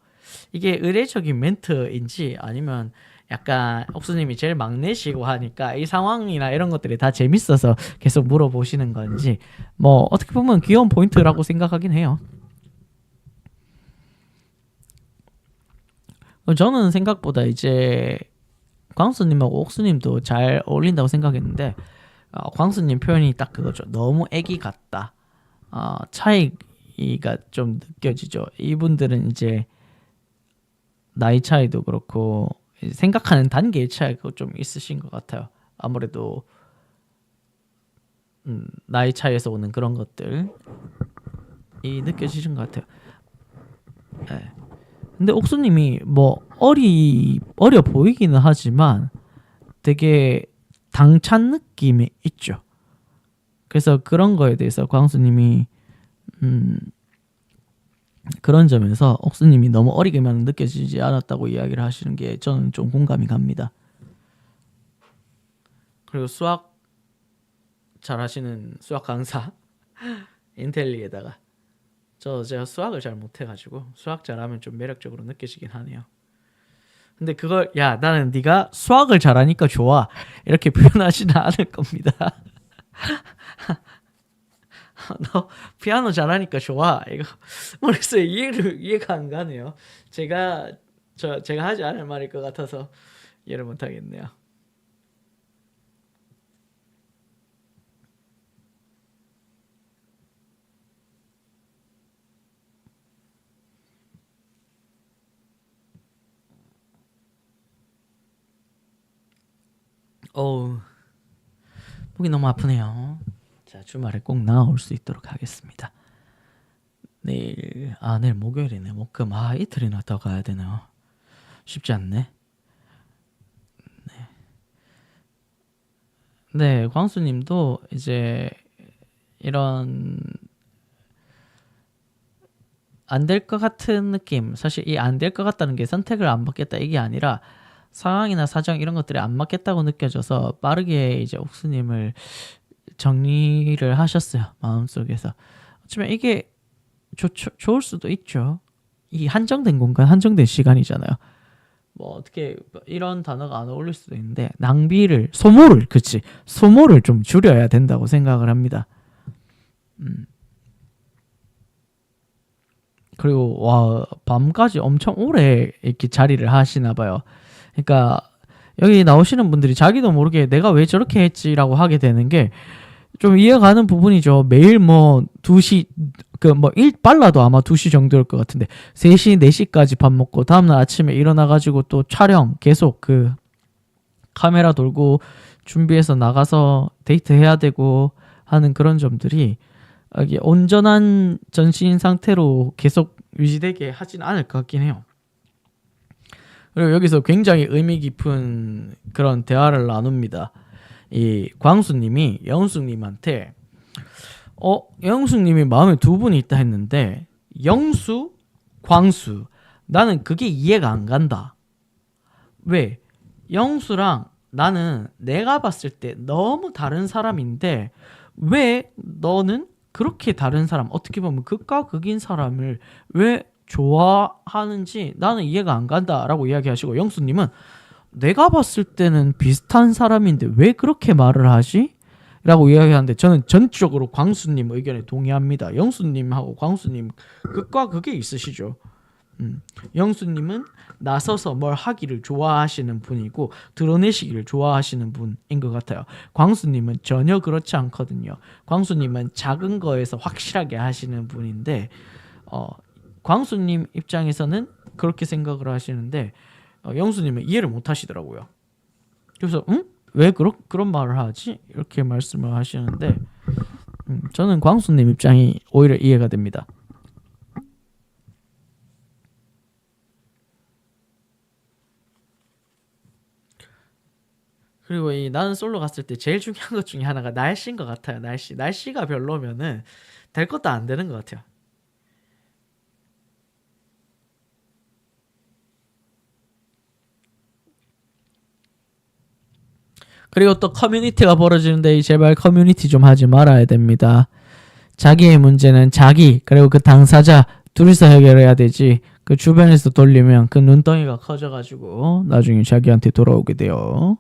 [SPEAKER 1] 이게 의례적인 멘트인지 아니면 약간 옥수님이 제일 막내시고 하니까 이 상황이나 이런 것들이 다 재밌어서 계속 물어보시는 건지, 뭐 어떻게 보면 귀여운 포인트라고 생각하긴 해요. 저는 생각보다 이제 광수님하고 옥수님도 잘 어울린다고 생각했는데 광수님 표현이 딱 그거죠. 너무 애기 같다. 차이가 좀 느껴지죠. 이분들은 이제 나이 차이도 그렇고 생각하는 단계의 차이가 좀 있으신 것 같아요. 아무래도 나이 차이에서 오는 그런 것들이 느껴지신 것 같아요. 네. 근데 옥수님이 뭐 어려 보이기는 하지만 되게 당찬 느낌이 있죠. 그래서 그런 거에 대해서 광수님이 그런 점에서 옥수님이 너무 어리게만 느껴지지 않았다고 이야기를 하시는 게 저는 좀 공감이 갑니다. 그리고 수학 잘하시는 수학 강사 인텔리에다가 제가 수학을 잘 못해가지고 수학 잘하면 좀 매력적으로 느껴지긴 하네요. 근데 그걸 야 나는 네가 수학을 잘하니까 좋아 이렇게 표현하지는 않을 겁니다. 너 피아노 잘하니까 좋아 이거 모르겠어요. 이해가 안 가네요. 제가 하지 않을 말일 것 같아서 이해를 못 하겠네요. 어우, 목이 너무 아프네요. 자, 주말에 꼭 나올 수 있도록 하겠습니다. 내일 목요일이네. 목금 이틀이나 더 가야 되네요. 쉽지 않네. 네, 광수님도 이제 이런 안 될 것 같은 느낌. 사실 이 안 될 것 같다는 게 선택을 안 받겠다 이게 아니라 상황이나 사정 이런 것들이 안 맞겠다고 느껴져서 빠르게 이제 옥수님을 정리를 하셨어요. 마음속에서. 어쩌면 이게 좋을 수도 있죠. 이 한정된 공간, 한정된 시간이잖아요. 뭐 어떻게 이런 단어가 안 어울릴 수도 있는데 소모를 좀 줄여야 된다고 생각을 합니다. 그리고 와 밤까지 엄청 오래 이렇게 자리를 하시나 봐요. 그러니까 여기 나오시는 분들이 자기도 모르게 내가 왜 저렇게 했지라고 하게 되는 게 좀 이해가는 부분이죠. 매일 뭐 2시 빨라도 아마 2시 정도일 것 같은데 3시, 4시까지 밥 먹고 다음날 아침에 일어나 가지고 또 촬영 계속 그 카메라 돌고 준비해서 나가서 데이트 해야 되고 하는 그런 점들이 이게 온전한 전신 상태로 계속 유지되게 하진 않을 것 같긴 해요. 그리고 여기서 굉장히 의미 깊은 그런 대화를 나눕니다. 이 광수님이 영숙님한테 영숙님이 마음에 두 분이 있다 했는데 영수, 광수 나는 그게 이해가 안 간다. 왜? 영수랑 나는 내가 봤을 때 너무 다른 사람인데 왜 너는 그렇게 다른 사람, 어떻게 보면 극과 극인 사람을 왜 좋아하는지 나는 이해가 안 간다라고 이야기하시고 영수님은 내가 봤을 때는 비슷한 사람인데 왜 그렇게 말을 하지? 라고 이야기하는데 저는 전적으로 광수님 의견에 동의합니다. 영수님하고 광수님 극과 극에 있으시죠. 영수님은 나서서 뭘 하기를 좋아하시는 분이고 드러내시기를 좋아하시는 분인 것 같아요. 광수님은 전혀 그렇지 않거든요. 광수님은 작은 거에서 확실하게 하시는 분인데 광수님 입장에서는 그렇게 생각을 하시는데 영수님은 이해를 못 하시더라고요. 그래서 왜 그런 말을 하지? 이렇게 말씀을 하시는데 저는 광수님 입장이 오히려 이해가 됩니다. 그리고 이 나는 솔로 갔을 때 제일 중요한 것 중에 하나가 날씨인 것 같아요. 날씨가 별로면은 될 것도 안 되는 것 같아요. 그리고 또 커뮤니티가 벌어지는데 제발 커뮤니티 좀 하지 말아야 됩니다. 자기의 문제는 자기 그리고 그 당사자 둘이서 해결해야 되지. 그 주변에서 돌리면 그 눈덩이가 커져가지고 나중에 자기한테 돌아오게 돼요.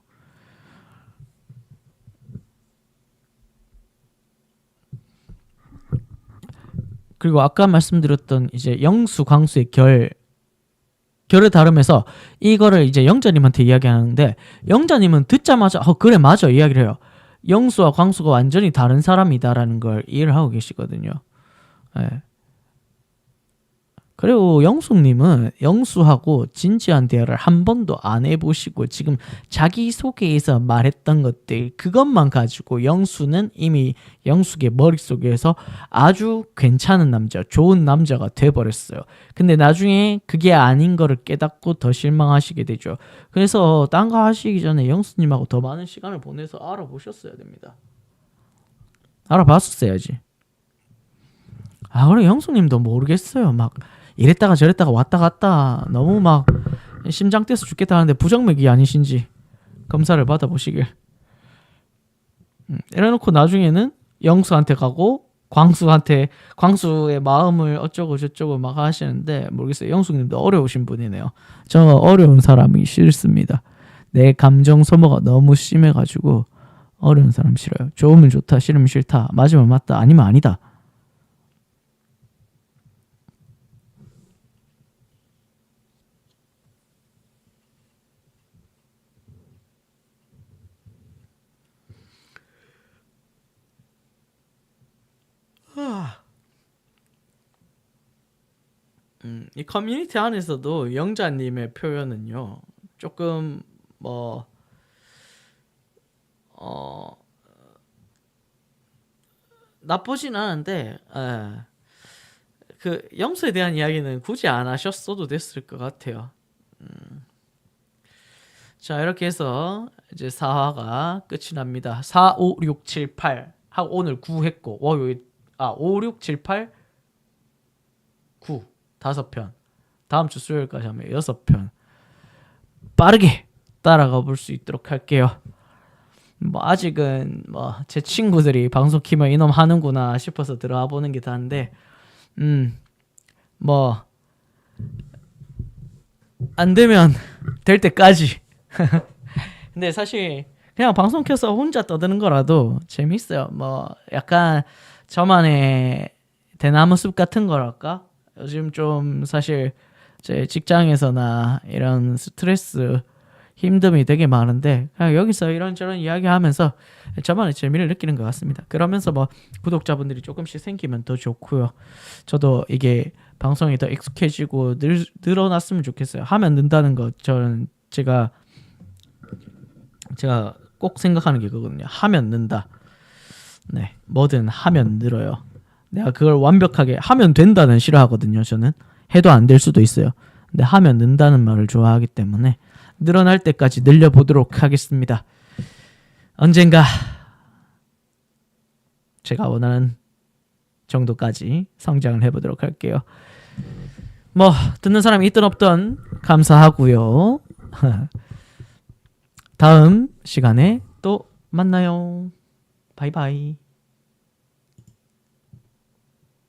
[SPEAKER 1] 그리고 아까 말씀드렸던 이제 영수 광수의 결을 다루면서 이거를 이제 영자님한테 이야기하는데 영자님은 듣자마자 그래 맞아 이야기를 해요. 영수와 광수가 완전히 다른 사람이다라는 걸 이해를 하고 계시거든요. 네. 그리고 영숙님은 영수하고 진지한 대화를 한 번도 안 해보시고 지금 자기소개에서 말했던 것들 그것만 가지고 영수는 이미 영숙의 머릿속에서 아주 괜찮은 남자, 좋은 남자가 돼버렸어요. 근데 나중에 그게 아닌 거를 깨닫고 더 실망하시게 되죠. 그래서 딴 거 하시기 전에 영수님하고 더 많은 시간을 보내서 알아보셨어야 됩니다. 알아봤었어야지. 그래 영숙님도 모르겠어요. 막 이랬다가 저랬다가 왔다 갔다 너무 막 심장 떼서 죽겠다 하는데 부정맥이 아니신지 검사를 받아보시길. 이래놓고 나중에는 영수한테 가고 광수의 마음을 어쩌고 저쩌고 막 하시는데 모르겠어요. 영숙님도 어려우신 분이네요. 저 어려운 사람이 싫습니다. 내 감정 소모가 너무 심해가지고 어려운 사람 싫어요. 좋으면 좋다, 싫으면 싫다, 맞으면 맞다, 아니면 아니다. 이 커뮤니티 안에서도 영자님의 표현은요 조금 나쁘진 않은데 그 영수에 대한 이야기는 굳이 안 하셨어도 됐을 것 같아요. 자 이렇게 해서 이제 4화가 끝이 납니다. 4, 5, 6, 7, 8 하고 오늘 9 했고 5, 6, 7, 8 9 5편, 다음 주 수요일까지 하면 6편 빠르게 따라가 볼 수 있도록 할게요. 뭐 아직은 뭐 제 친구들이 방송 키면 이놈 하는구나 싶어서 들어와 보는 게 다인데 뭐 안 되면 될 때까지. 근데 사실 그냥 방송 켜서 혼자 떠드는 거라도 재밌어요. 뭐 약간 저만의 대나무 숲 같은 거랄까? 요즘 좀 사실 제 직장에서나 이런 스트레스 힘듦이 되게 많은데 그냥 여기서 이런저런 이야기하면서 저만의 재미를 느끼는 것 같습니다. 그러면서 뭐 구독자분들이 조금씩 생기면 더 좋고요. 저도 이게 방송이 더 익숙해지고 늘어났으면 좋겠어요. 하면 는다는 거 저는 제가 꼭 생각하는 게 그거거든요. 하면 는다. 네, 뭐든 하면 늘어요. 내가 그걸 완벽하게 하면 된다는 싫어하거든요. 저는 해도 안 될 수도 있어요. 근데 하면 는다는 말을 좋아하기 때문에 늘어날 때까지 늘려보도록 하겠습니다. 언젠가 제가 원하는 정도까지 성장을 해보도록 할게요. 뭐 듣는 사람이 있든 없든 감사하고요. 다음 시간에 또 만나요. 바이바이.